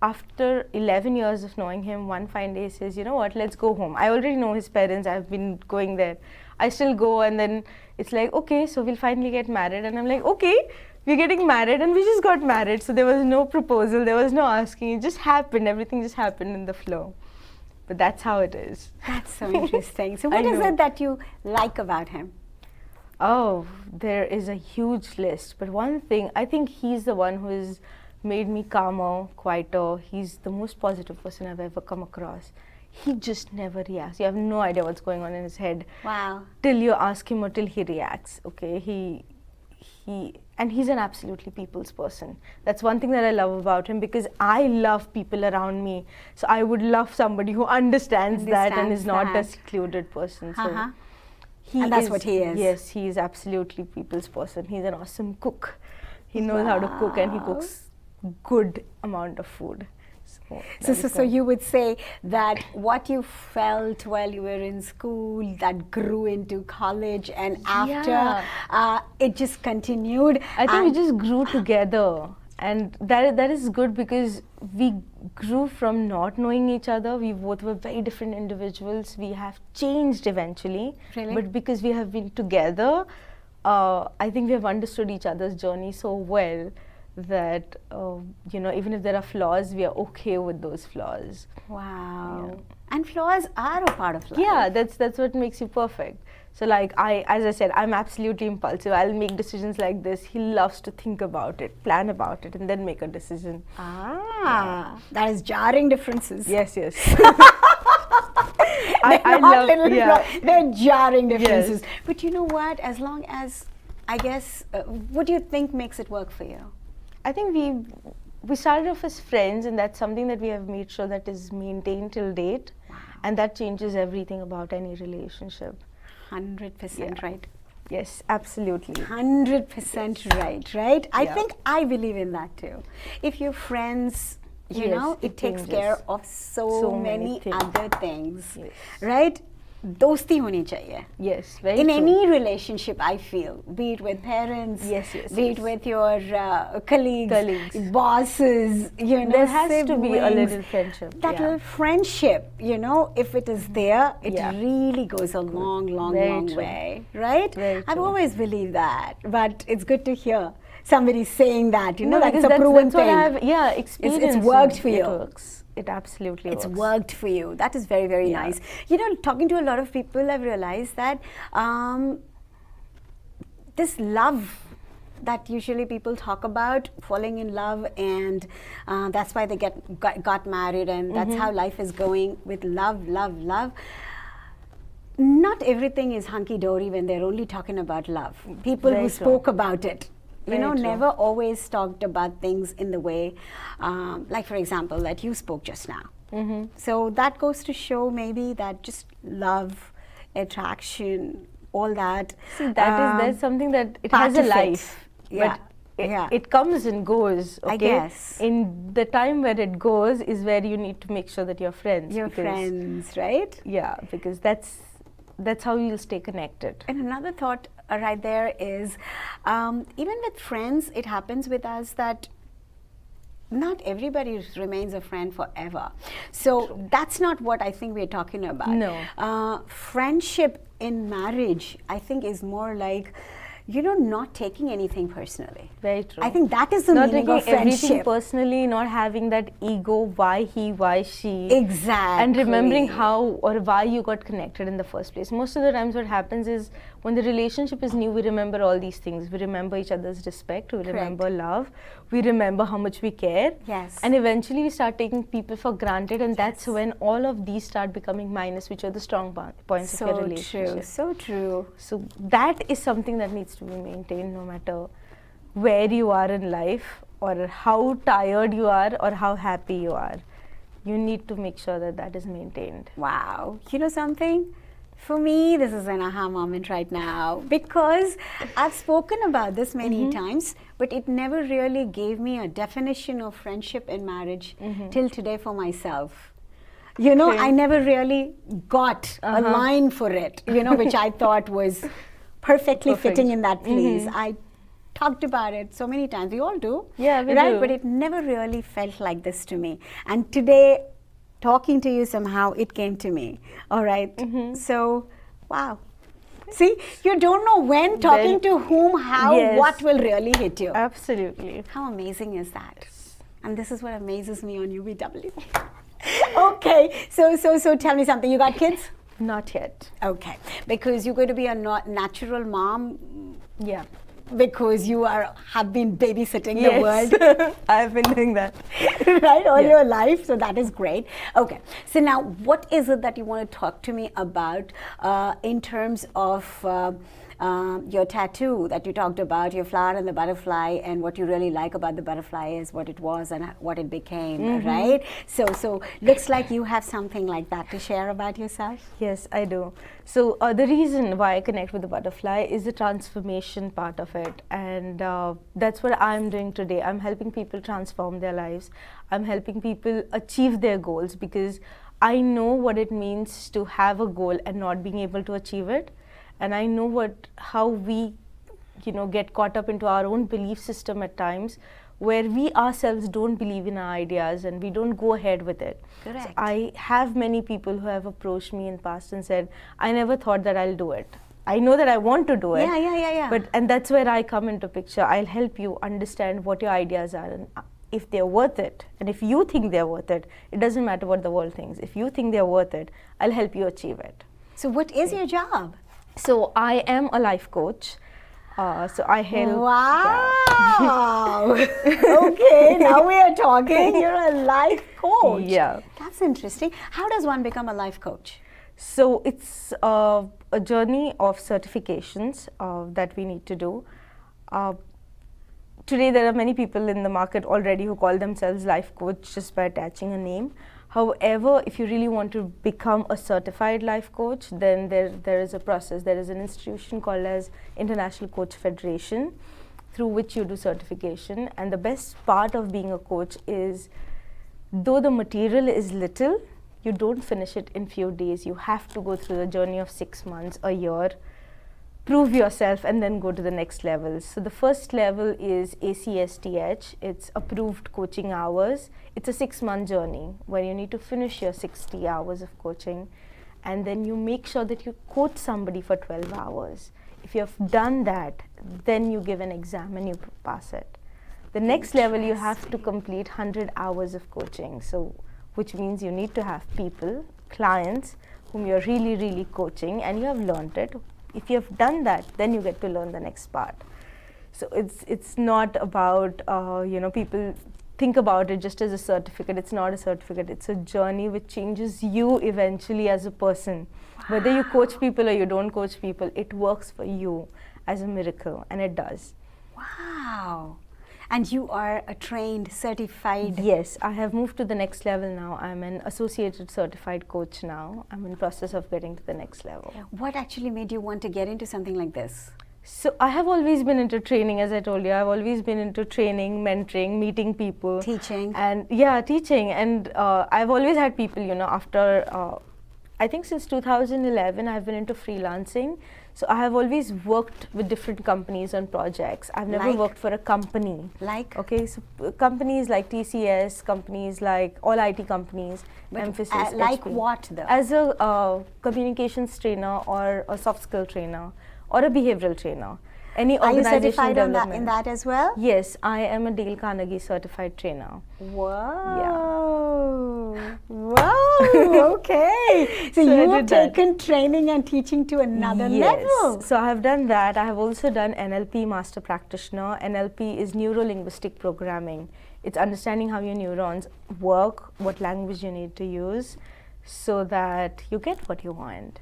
after 11 years of knowing him, one fine day he says, you know what, let's go home. I already know his parents. I've been going there. I still go, and then it's like, okay, so we'll finally get married. And I'm like, okay, we're getting married, and we just got married. So there was no proposal, there was no asking. It just happened. Everything just happened in the flow. But that's how it is. That's so interesting. So I what is know. it that you like about him? Oh, there is a huge list. But one thing, I think he's the one who has made me calmer, quieter. He's the most positive person I've ever come across. He just never reacts. You have no idea what's going on in his head. Wow. Till you ask him or till he reacts. Okay, and he's an absolutely people's person. That's one thing that I love about him, because I love people around me. So I would love somebody who understands that and is not a secluded person. So Uh-huh. And that's what he is. Yes, he is absolutely people's person. He's an awesome cook. He knows how to cook, and he cooks good amount of food. So you would say that what you felt while you were in school, that grew into college, and after it just continued. I think we just grew together, and that is good, because we grew from not knowing each other. We both were very different individuals. We have changed eventually, Really? but because we have been together, I think we have understood each other's journey so well that even if there are flaws, we are okay with those flaws. Wow. Yeah. And flaws are a part of life. Yeah, that's what makes you perfect. So as I said, I'm absolutely impulsive. I'll make decisions like this. He loves to think about it, plan about it, and then make a decision. That is jarring differences. Yes. I love they're jarring differences. Yes. But you know what? As long as, I guess, what do you think makes it work for you? I think we started off as friends, and that's something that we have made sure that is maintained till date. Wow. And that changes everything about any relationship. 100% right. Yes, absolutely. 100% right? I Yeah. think I believe in that too. If you're friends, you Yes, know, it takes changes. care of so many things. other things, Yes. right? Dosti honi chahiye. Yes, very In true. any relationship, I feel, be it with parents, Yes, be it yes. with your colleagues, bosses, There has to be a siblings, little friendship. that yeah. little friendship, if it is there, it Yeah. really goes a long Very true. way, right? Very I've true. always believed that, but it's good to hear somebody saying that, No, like it's because a proven that's what thing. I have experienced. worked for you. It works. It absolutely It's works. worked for you. That is very, very Yeah. nice. Talking to a lot of people, I've realized that this love that usually people talk about, falling in love, and that's why they got married, and that's how life is going with love. Not everything is hunky-dory when they're only talking about love. People Very who true. spoke about it, Very true. never always talked about things in the way, like for example, that you spoke just now. So that goes to show maybe that just love, attraction, all that. See, that's something that it part has a of it. life. Yeah. But it comes and goes. Okay? I guess. In the time where it goes is where you need to make sure that you're friends. Your because- friends, right? Yeah, because that's how you'll stay connected. And another thought right there is, even with friends, it happens with us that not everybody remains a friend forever. So that's not what I think we're talking about. No. Friendship in marriage, I think, is more like, you know, not taking anything personally. Very true. I think that is the Not meaning taking of friendship. everything personally, not having that ego, why he, why she. Exactly. And remembering how or why you got connected in the first place. Most of the times what happens is when the relationship is new, we remember all these things. We remember each other's respect, we remember love, we remember how much we care. Yes. And eventually we start taking people for granted, and that's when all of these start becoming minus, which are the strong points of your relationship. So true. So that is something that needs to be maintained no matter where you are in life or how tired you are or how happy you are. You need to make sure that that is maintained. Wow. You know something? For me, this is an aha moment right now, because I've spoken about this many times, but it never really gave me a definition of friendship in marriage till today for myself. You know, I never really got a line for it, you know, which I thought was perfectly fitting in that place. I talked about it so many times. We all do. Yeah, we right? do. But it never really felt like this to me. And today, talking to you, somehow it came to me. All right. So, wow. See, you don't know when, talking to whom, how, what will really hit you. Absolutely. How amazing is that? And this is what amazes me on UVW. Okay, so tell me something. You got kids? Not yet. Okay, because you're going to be a natural mom. Yeah. Because you have been babysitting the world. I've been doing that. Right, all your life, so that is great. Okay, so now what is it that you want to talk to me about in terms of your tattoo that you talked about, your flower and the butterfly, and what you really like about the butterfly is what it was and what it became, right? So looks like you have something like that to share about yourself. Yes, I do. So the reason why I connect with the butterfly is the transformation part of it, and that's what I'm doing today. I'm helping people transform their lives. I'm helping people achieve their goals, because I know what it means to have a goal and not being able to achieve it. And I know how we, get caught up into our own belief system at times, where we ourselves don't believe in our ideas and we don't go ahead with it. Correct. So I have many people who have approached me in the past and said, I never thought that I'll do it. I know that I want to do it. Yeah. And that's where I come into picture. I'll help you understand what your ideas are and if they're worth it. And if you think they're worth it, it doesn't matter what the world thinks. If you think they're worth it, I'll help you achieve it. So what is your job? So I am a life coach. So I help. Wow. Okay, now we are talking. You're a life coach. Yeah. That's interesting. How does one become a life coach? So it's a journey of certifications that we need to do. Today there are many people in the market already who call themselves life coach just by attaching a name. However, if you really want to become a certified life coach, then there is a process. There is an institution called as International Coach Federation, through which you do certification. And the best part of being a coach is, though the material is little, you don't finish it in few days. You have to go through the journey of 6 months, a year, prove yourself, and then go to the next level. So the first level is ACSTH. It's approved coaching hours. It's a 6-month journey where you need to finish your 60 hours of coaching, and then you make sure that you coach somebody for 12 hours. If you have done that, then you give an exam and you pass it. The next level, you have to complete 100 hours of coaching. So, which means you need to have people, clients, whom you're really, really coaching, and you have learned it. If you have done that, then you get to learn the next part. So it's not about, people think about it just as a certificate. It's not a certificate. It's a journey which changes you eventually as a person. Wow. Whether you coach people or you don't coach people, it works for you as a miracle, and it does. Wow. And you are a trained, certified... Yes, I have moved to the next level now. I'm an associated certified coach now. I'm in the process of getting to the next level. What actually made you want to get into something like this? So I have always been into training, as I told you. I've always been into training, mentoring, meeting people. Teaching. And teaching. And I've always had people, after I think since 2011 I've been into freelancing. So I have always worked with different companies on projects. I've never Like? worked for a company. Like? Okay, so companies like TCS, companies like all IT companies, But, Emphasis, like HP. what though? As a communications trainer or a soft skill trainer or a behavioral trainer. Any Are you organizational certified on that, development. in that as well? Yes, I am a Dale Carnegie certified trainer. Whoa. Whoa. Okay. So So I you have did that. taken training and teaching to another Yes. level. So I have done that. I have also done NLP Master Practitioner. NLP is Neuro Linguistic Programming. It's understanding how your neurons work, what language you need to use, so that you get what you want.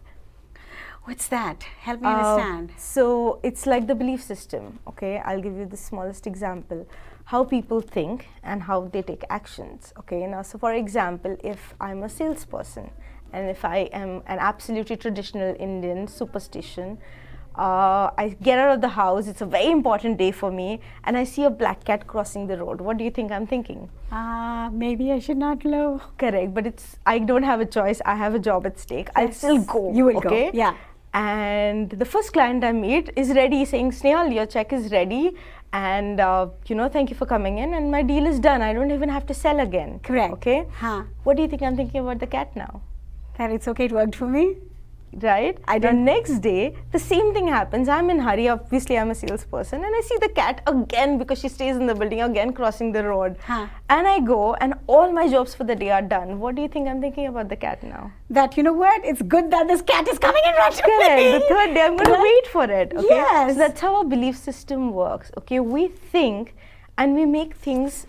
What's that? Help me understand. So it's like the belief system. Okay, I'll give you the smallest example. How people think and how they take actions. Okay, now so for example, if I'm a salesperson and if I am an absolutely traditional Indian superstition, I get out of the house, it's a very important day for me, and I see a black cat crossing the road. What do you think I'm thinking? Maybe I should not go. Correct, but I don't have a choice. I have a job at stake. I'll Yes, still go. you will okay? go, yeah. And the first client I meet is ready, saying, Snehal, your check is ready, and thank you for coming in, and my deal is done. I don't even have to sell again. Correct. Okay. Huh. What do you think I'm thinking about the cat now? That it's okay, it worked for me. Right? The next day, the same thing happens. I'm in hurry. Obviously, I'm a salesperson, and I see the cat again because she stays in the building again, crossing the road. Huh. And I go, and all my jobs for the day are done. What do you think I'm thinking about the cat now? That, you know what? It's good that this cat is coming in right away. Correct. The third day, I'm going to wait for it. Okay. Yes. So that's how our belief system works. Okay. We think, and we make things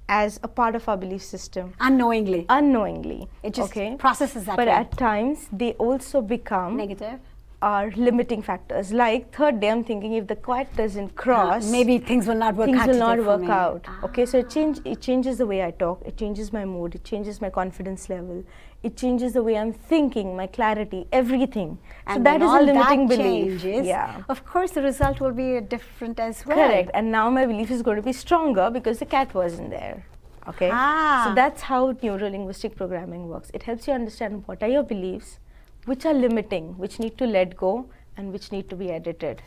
as a part of our belief system. Unknowingly. Unknowingly. It just okay? processes that But way. at times, they also become Negative. are limiting factors. Like third day, I'm thinking if the cat doesn't cross, Maybe things will not work things out. will today not for work me. out. Okay, so it changes the way I talk. It changes my mood. It changes my confidence level. It changes the way I'm thinking, my clarity, everything. And so that when is a all limiting that belief. changes, Yeah. of course, the result will be different as well. Correct. And now my belief is going to be stronger because the cat wasn't there. Okay. So that's how neuro-linguistic programming works. It helps you understand what are your beliefs, which are limiting, which need to let go, and which need to be edited.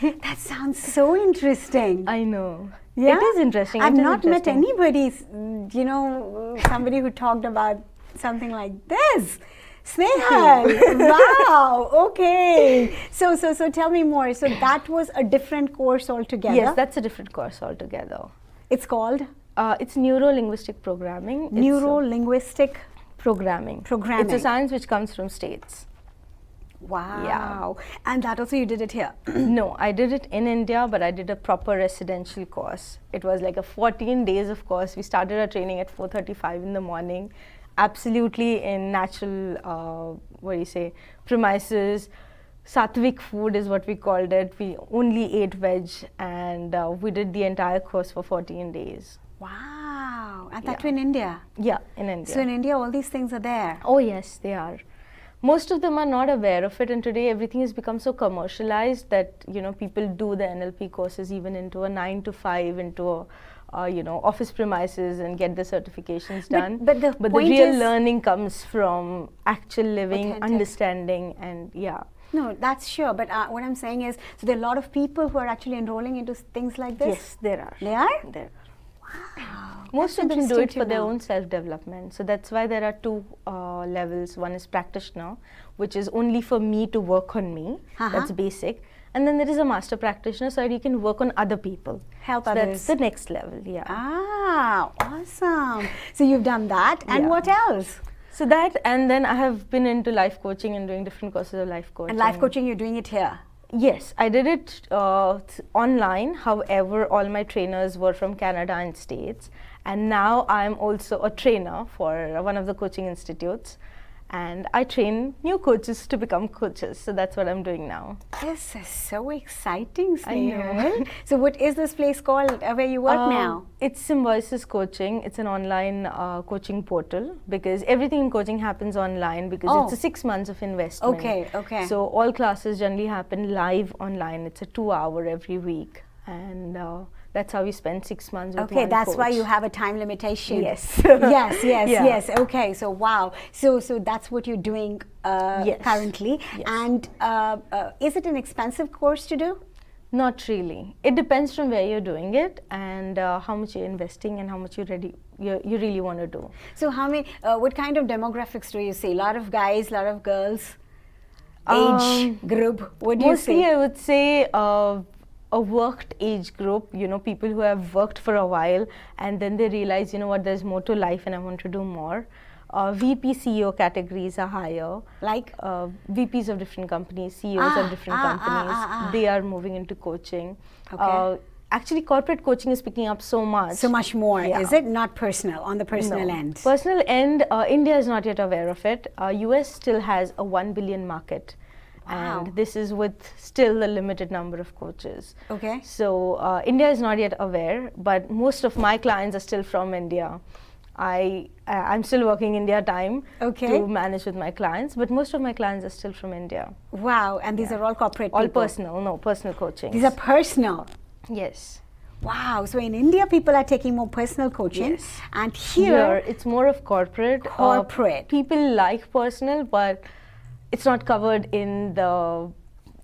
That sounds so interesting. I know. Yeah? It is interesting. I've It is not met interesting. anybody, somebody who talked about something like this. Snehal, wow, okay. So tell me more. So that was a different course altogether? Yes, that's a different course altogether. It's called? It's neuro-linguistic programming. Neuro-linguistic programming. It's a science which comes from States. Wow. Yeah. And that also you did it here? No, I did it in India, but I did a proper residential course. It was like a 14 days of course. We started our training at 4:35 in the morning, absolutely in natural, premises. Sattvic food is what we called it. We only ate veg, and we did the entire course for 14 days. Wow. And that too in India? Yeah, in India. So in India, all these things are there? Oh yes, they are. Most of them are not aware of it, and today everything has become so commercialized that people do the NLP courses even into a 9 to 5, into a office premises and get the certifications done. But the real learning comes from actual living, authentic. Understanding, and yeah. No, that's sure. But what I'm saying is, so there are a lot of people who are actually enrolling into things like this? Yes, there are. They are? There are. Wow. Most That's of them do interesting it to for their know. own self-development. So that's why there are two levels. One is practitioner, which is only for me to work on me. That's basic. And then there is a master practitioner, so that you can work on other people. Help so others. That's the next level, yeah. Awesome. So you've done that. And what else? So that, and then I have been into life coaching and doing different courses of life coaching. And life coaching, you're doing it here? Yes, I did it online. However, all my trainers were from Canada and States. And now I'm also a trainer for one of the coaching institutes. And I train new coaches to become coaches. So that's what I'm doing now. This is so exciting, I know. Snehal. So what is this place called where you work now? It's Symbiosis Coaching. It's an online coaching portal because everything in coaching happens online because it's a 6 months of investment. Okay. So all classes generally happen live online. It's a 2 hour every week. And That's how we spend 6 months with Okay, one that's why coach. you have a time limitation. Yes. yes, Yeah. yes. Okay, so wow. So that's what you're doing Yes. currently. Yes. And is it an expensive course to do? Not really. It depends from where you're doing it and how much you're investing and how much you really want to do. So how many? What kind of demographics do you see? A lot of guys, a lot of girls. Age group. What do you Mostly, see? I would say a worked age group. You know, people who have worked for a while and then they realize, you know what, there's more to life and I want to do more. VP CEO categories are higher. Like? VPs of different companies, CEOs of different companies, they are moving into coaching. Okay. Actually, corporate coaching is picking up so much. So much more, Yeah. is it? Not personal, on the personal No. end. Personal end, India is not yet aware of it. US still has a 1 billion market. Wow. And this is with still a limited number of coaches. Okay. So India is not yet aware, but most of my clients are still from India. I'm still working India time Okay. to manage with my clients, but most of my clients are still from India. Wow, and these are all corporate All people. personal coaching. These are personal. Yes. Wow, so in India people are taking more personal coaching. Yes. And Here, here, it's more of corporate. Corporate. People like personal, but it's not covered in the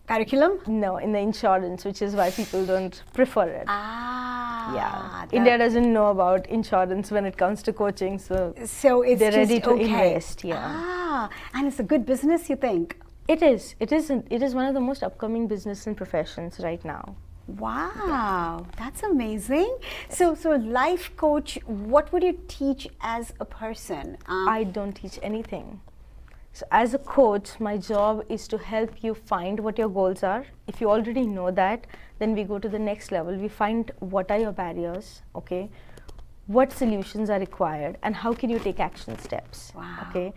curriculum? in the insurance, which is why people don't prefer it. Ah. Yeah, that- India doesn't know about insurance when it comes to coaching, so So it's they're ready just to okay. invest. Yeah, Ah, and it's a good business, you think? it is. It is. It is one of the most upcoming business and professions right now. Wow, that's amazing. So life coach, what would you teach as a person? I don't teach anything. So as a coach, my job is to help you find what your goals are. If you already know that, then we go to the next level. We find what are your barriers, okay? What solutions are required and how can you take action steps, Wow. okay?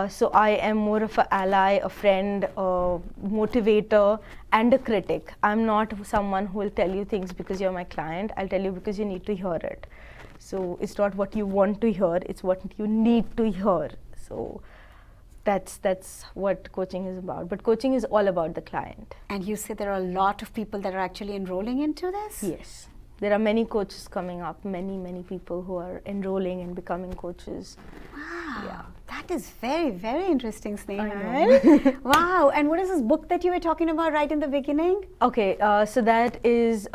So I am more of an ally, a friend, a motivator and a critic. I'm not someone who will tell you things because you're my client. I'll tell you because you need to hear it. So it's not what you want to hear, it's what you need to hear. So that's what coaching is about. But coaching is all about the client. And you say there are a lot of people that are actually enrolling into this? Yes. There are many coaches coming up, many people who are enrolling and becoming coaches. Wow. Yeah. That is very, very interesting, Snehal. know. Wow. And what is this book that you were talking about right in the beginning? Okay, so that is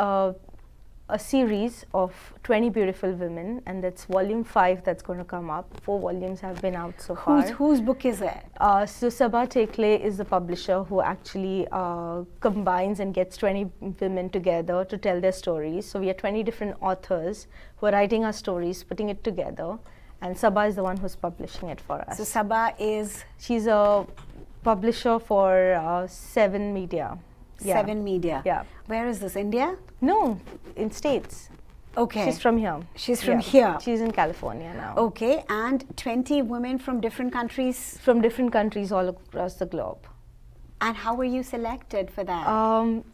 a series of 20 beautiful women, and that's volume 5 that's going to come up. 4 volumes have been out so far. Whose book is it? So Sabha Tekle is the publisher who actually combines and gets 20 women together to tell their stories. So we are 20 different authors who are writing our stories, putting it together, and Sabha is the one who's publishing it for us. So Sabha is She's a publisher for 7 Media. Yeah. 7 Media. Yeah. Where is this? India? No, in States. Okay. She's from here. She's from Yeah. here. She's in California now. Okay. And 20 women from different countries. From different countries all across the globe. And how were you selected for that?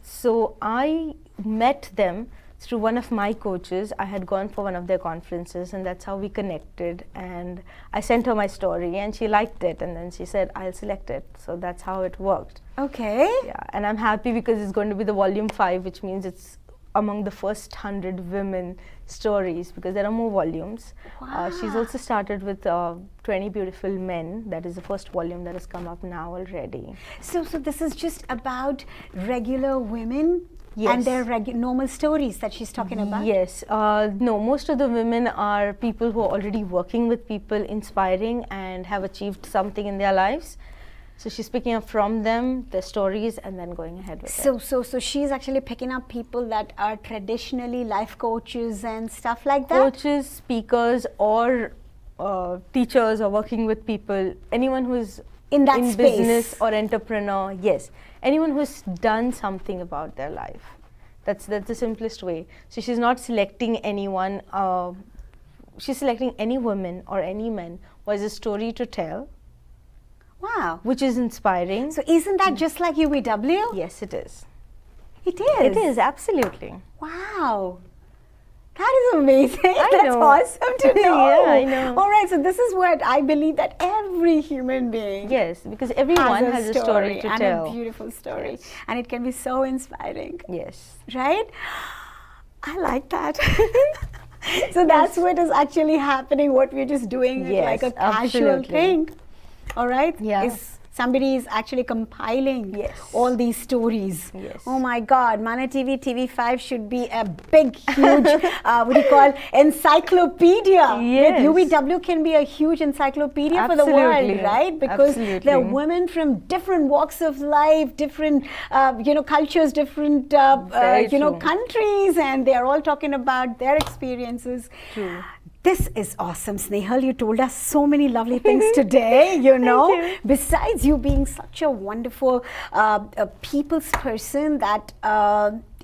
So I met them through one of my coaches. I had gone for one of their conferences, and that's how we connected. And I sent her my story, and she liked it, and then she said, I'll select it. So that's how it worked. Okay. Yeah, and I'm happy because it's going to be the volume 5, which means it's among the first 100 women stories, because there are more volumes. She's also started with 20 beautiful men. That is the first volume that has come up now already. So this is just about regular women Yes. and their normal stories that she's talking about? Yes. No, most of the women are people who are already working with people, inspiring, and have achieved something in their lives. So she's picking up from them, their stories, and then going ahead with it. So she's actually picking up people that are traditionally life coaches and stuff like that? Coaches, speakers, or teachers, or working with people, anyone who's In that space. business or entrepreneur, yes. Anyone who's done something about their life. That's the simplest way. So she's not selecting anyone, she's selecting any woman or any man who has a story to tell, Wow. which is inspiring. So isn't that just like UVW? Yes, it is. It is? It is, absolutely. Wow. That is amazing. That's know. awesome to know. Yeah, I know. All right, so this is what I believe that every human being Yes, because everyone has a story to and tell. a beautiful story. And it can be so inspiring. Yes. Right? I like that. So that's what is actually happening, what we're just doing like a casual absolutely. thing. All right? Yeah. Is somebody is actually compiling Yes. all these stories. Yes. Oh my God, Mana TV, TV5 should be a big, huge, what do you call, encyclopedia. Yes. UVW can be a huge encyclopedia for the world, Absolutely. right? Because there are Absolutely. women from different walks of life, different, cultures, different, Very true. countries, and they are all talking about their experiences. True. This is awesome, Snehal. You told us so many lovely things today, you. Besides you being such a wonderful people's person that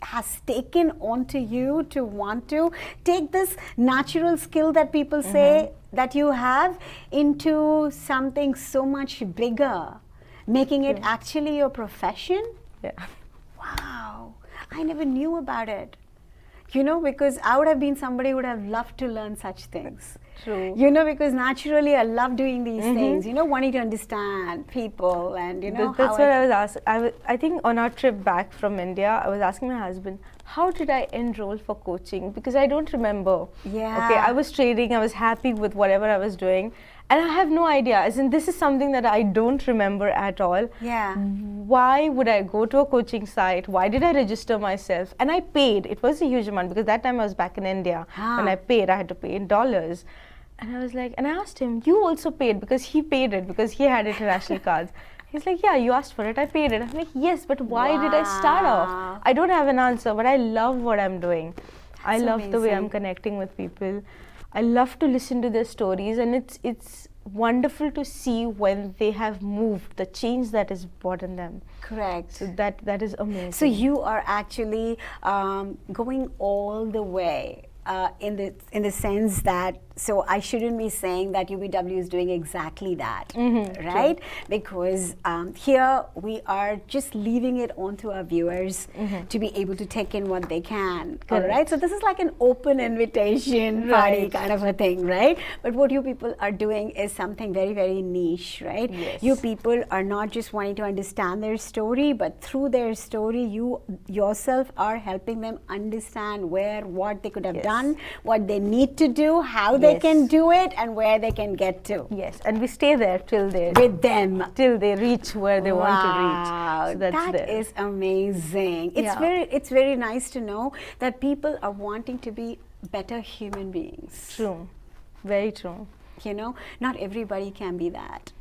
has taken onto you to want to take this natural skill that people say that you have into something so much bigger, making it actually your profession. Yeah. Wow, I never knew about it. Because I would have been somebody who would have loved to learn such things. True. Because naturally I love doing these things, wanting to understand people and, That's how what I was asking. I think on our trip back from India, I was asking my husband, how did I enroll for coaching? Because I don't remember. Yeah. Okay, I was trading, I was happy with whatever I was doing. And I have no idea. As in, this is something that I don't remember at all. Yeah. Why would I go to a coaching site? Why did I register myself? And I paid. It was a huge amount because that time I was back in India. When I paid, I had to pay in dollars. And I was like, and I asked him, you also paid? Because he paid it because he had international cards. He's like, yeah, you asked for it, I paid it. I'm like, yes, but why did I start off? I don't have an answer, but I love what I'm doing. I love the way I'm connecting with people. I love to listen to their stories, and it's wonderful to see when they have moved, the change that is brought in them. Correct. So that is amazing. So you are actually going all the way in the sense that, so I shouldn't be saying that UVW is doing exactly that, right? Because here we are just leaving it onto our viewers to be able to take in what they can, all right? So this is like an open invitation party kind of a thing, right? But what you people are doing is something very, very niche, right? Yes. You people are not just wanting to understand their story, but through their story, you yourself are helping them understand what they could have done, what they need to do, how they can do it, and where they can get to. Yes, and we stay there till they reach where they want to reach. So that's that is amazing. It's very nice to know that people are wanting to be better human beings. True, very true. Not everybody can be that.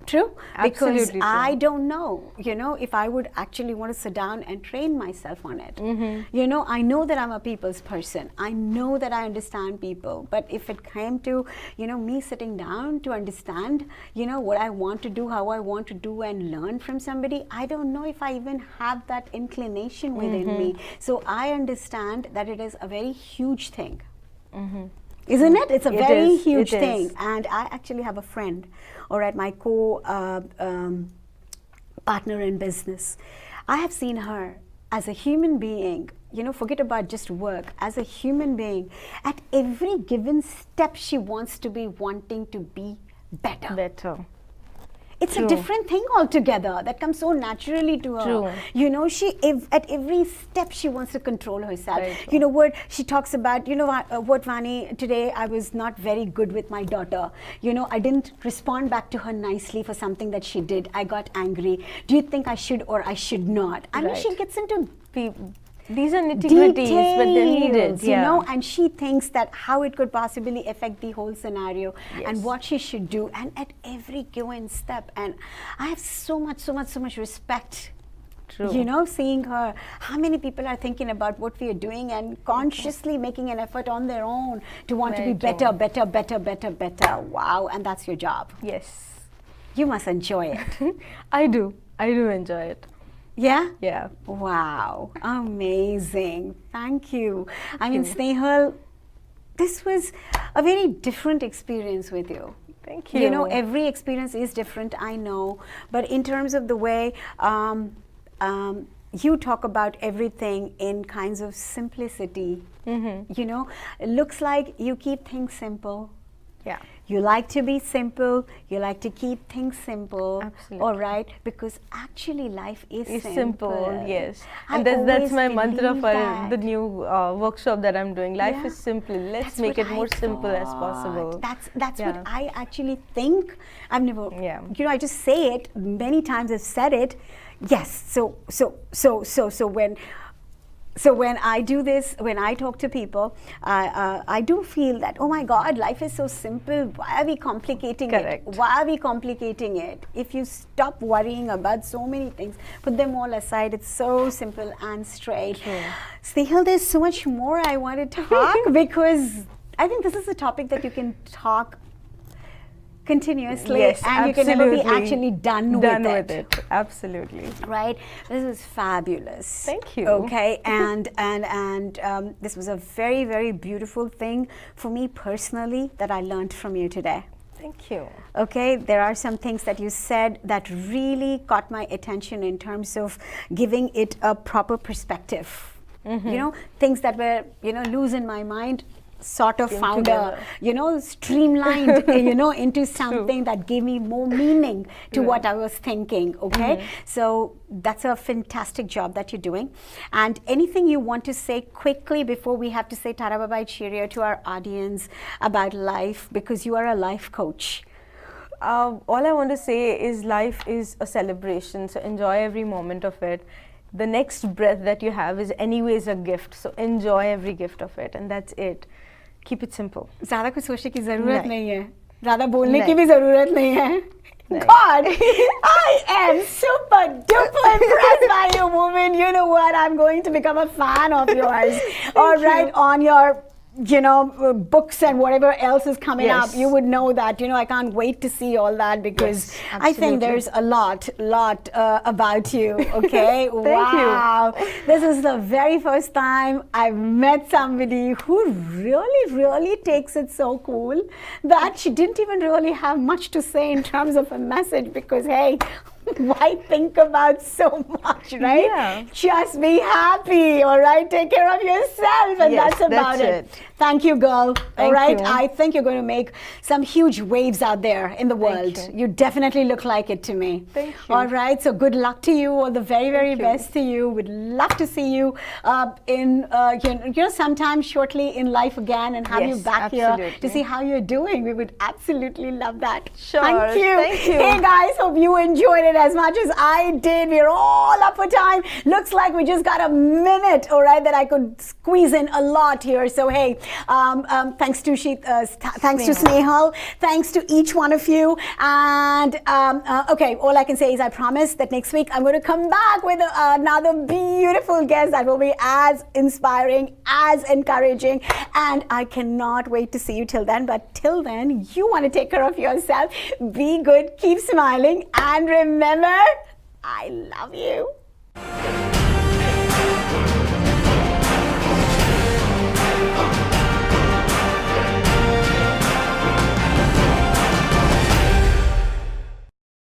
True. Because Absolutely I true. don't know, if I would actually want to sit down and train myself on it. I know that I'm a people's person. I know that I understand people. But if it came to, me sitting down to understand, what I want to do, how I want to do and learn from somebody, I don't know if I even have that inclination within me. So I understand that it is a very huge thing. Isn't it? It's a very huge thing. And I actually have a friend, all right, my partner in business. I have seen her as a human being, forget about just work, as a human being, at every given step she wants to be wanting to be better. It's a different thing altogether that comes so naturally to her. At every step she wants to control herself. What she talks about, what Vani, today I was not very good with my daughter. I didn't respond back to her nicely for something that she did. I got angry. Do you think I should or I should not? I mean, she gets into these are nitty-gritties, but they're needed. And she thinks that how it could possibly affect the whole scenario and what she should do, and at every given step. And I have so much respect. Seeing her, how many people are thinking about what we are doing and consciously making an effort on their own to want to be better. Wow, and that's your job. Yes. You must enjoy it. I do enjoy it. Yeah? Yeah. Wow. Amazing. Thank you. I mean, Snehal, this was a very different experience with you. Thank you. Every experience is different, I know. But in terms of the way you talk about everything in kinds of simplicity, it looks like you keep things simple. Yeah. You like to be simple. You like to keep things simple. Absolutely. All right, because actually life is It's simple. simple, yes. I And that's always my mantra believe for that. the new workshop that I'm doing. Life Yeah. is simple. Let's That's make what it more I simple as thought. possible. That's Yeah. what I actually think. I've never, Yeah. I just say it many times. I've said it. Yes. So when I do this, when I talk to people, I do feel that, oh my God, life is so simple. Why are we complicating Correct. it? Why are we complicating it? If you stop worrying about so many things, put them all aside, it's so simple and straight. True. Snehal, there's so much more I want to talk because I think this is a topic that you can talk continuously, Yes, and you can never be absolutely. actually done with it. Absolutely. Right, this was fabulous. Thank you. Okay, and this was a very, very beautiful thing for me personally that I learned from you today. Thank you. Okay, there are some things that you said that really caught my attention in terms of giving it a proper perspective. You know, things that were, loose in my mind, sort of Came found together. streamlined, into something that gave me more meaning to what I was thinking. Okay, so that's a fantastic job that you're doing. And anything you want to say quickly before we have to say Tara Bye Bye Cheerio to our audience about life, because you are a life coach. All I want to say is life is a celebration, so enjoy every moment of it. The next breath that you have is anyways a gift, so enjoy every gift of it, and that's it. Keep it simple. ज़्यादा कुछ सोचने की ज़रूरत नहीं। नहीं है, ज़्यादा बोलने की नहीं। भी ज़रूरत नहीं है. नहीं। God, I am super duper impressed by you, woman. You know what? I'm going to become a fan of yours. All right, on your books and whatever else is coming Yes. up, you would know that. I can't wait to see all that because Yes, I think absolutely. there's a lot about you. Okay, Thank you. wow. This is the very first time I've met somebody who really takes it so cool that she didn't even really have much to say in terms of a message because, hey, why think about so much, right? Yeah. Just be happy, all right? Take care of yourself, and Yes, that's about that's it. Thank you, girl. All Thank right? you. I think you're going to make some huge waves out there in the world. Thank you. You definitely look like it to me. Thank you. All right, so good luck to you. All the very, very Thank you. best to you. Would love to see you in sometime shortly in life again and have you Yes, back here to absolutely. see how you're doing. We would absolutely love that. Sure, Thank you. thank you. Hey guys, hope you enjoyed it as much as I did. We're all up for time. Looks like we just got a minute, all right, that I could squeeze in a lot here. So hey, thanks to Snehal. Thanks to each one of you. And okay, all I can say is I promise that next week I'm going to come back with another beautiful guest that will be as inspiring, as encouraging, and I cannot wait to see you till then. But till then, you want to take care of yourself. Be good, keep smiling, and remember, I love you.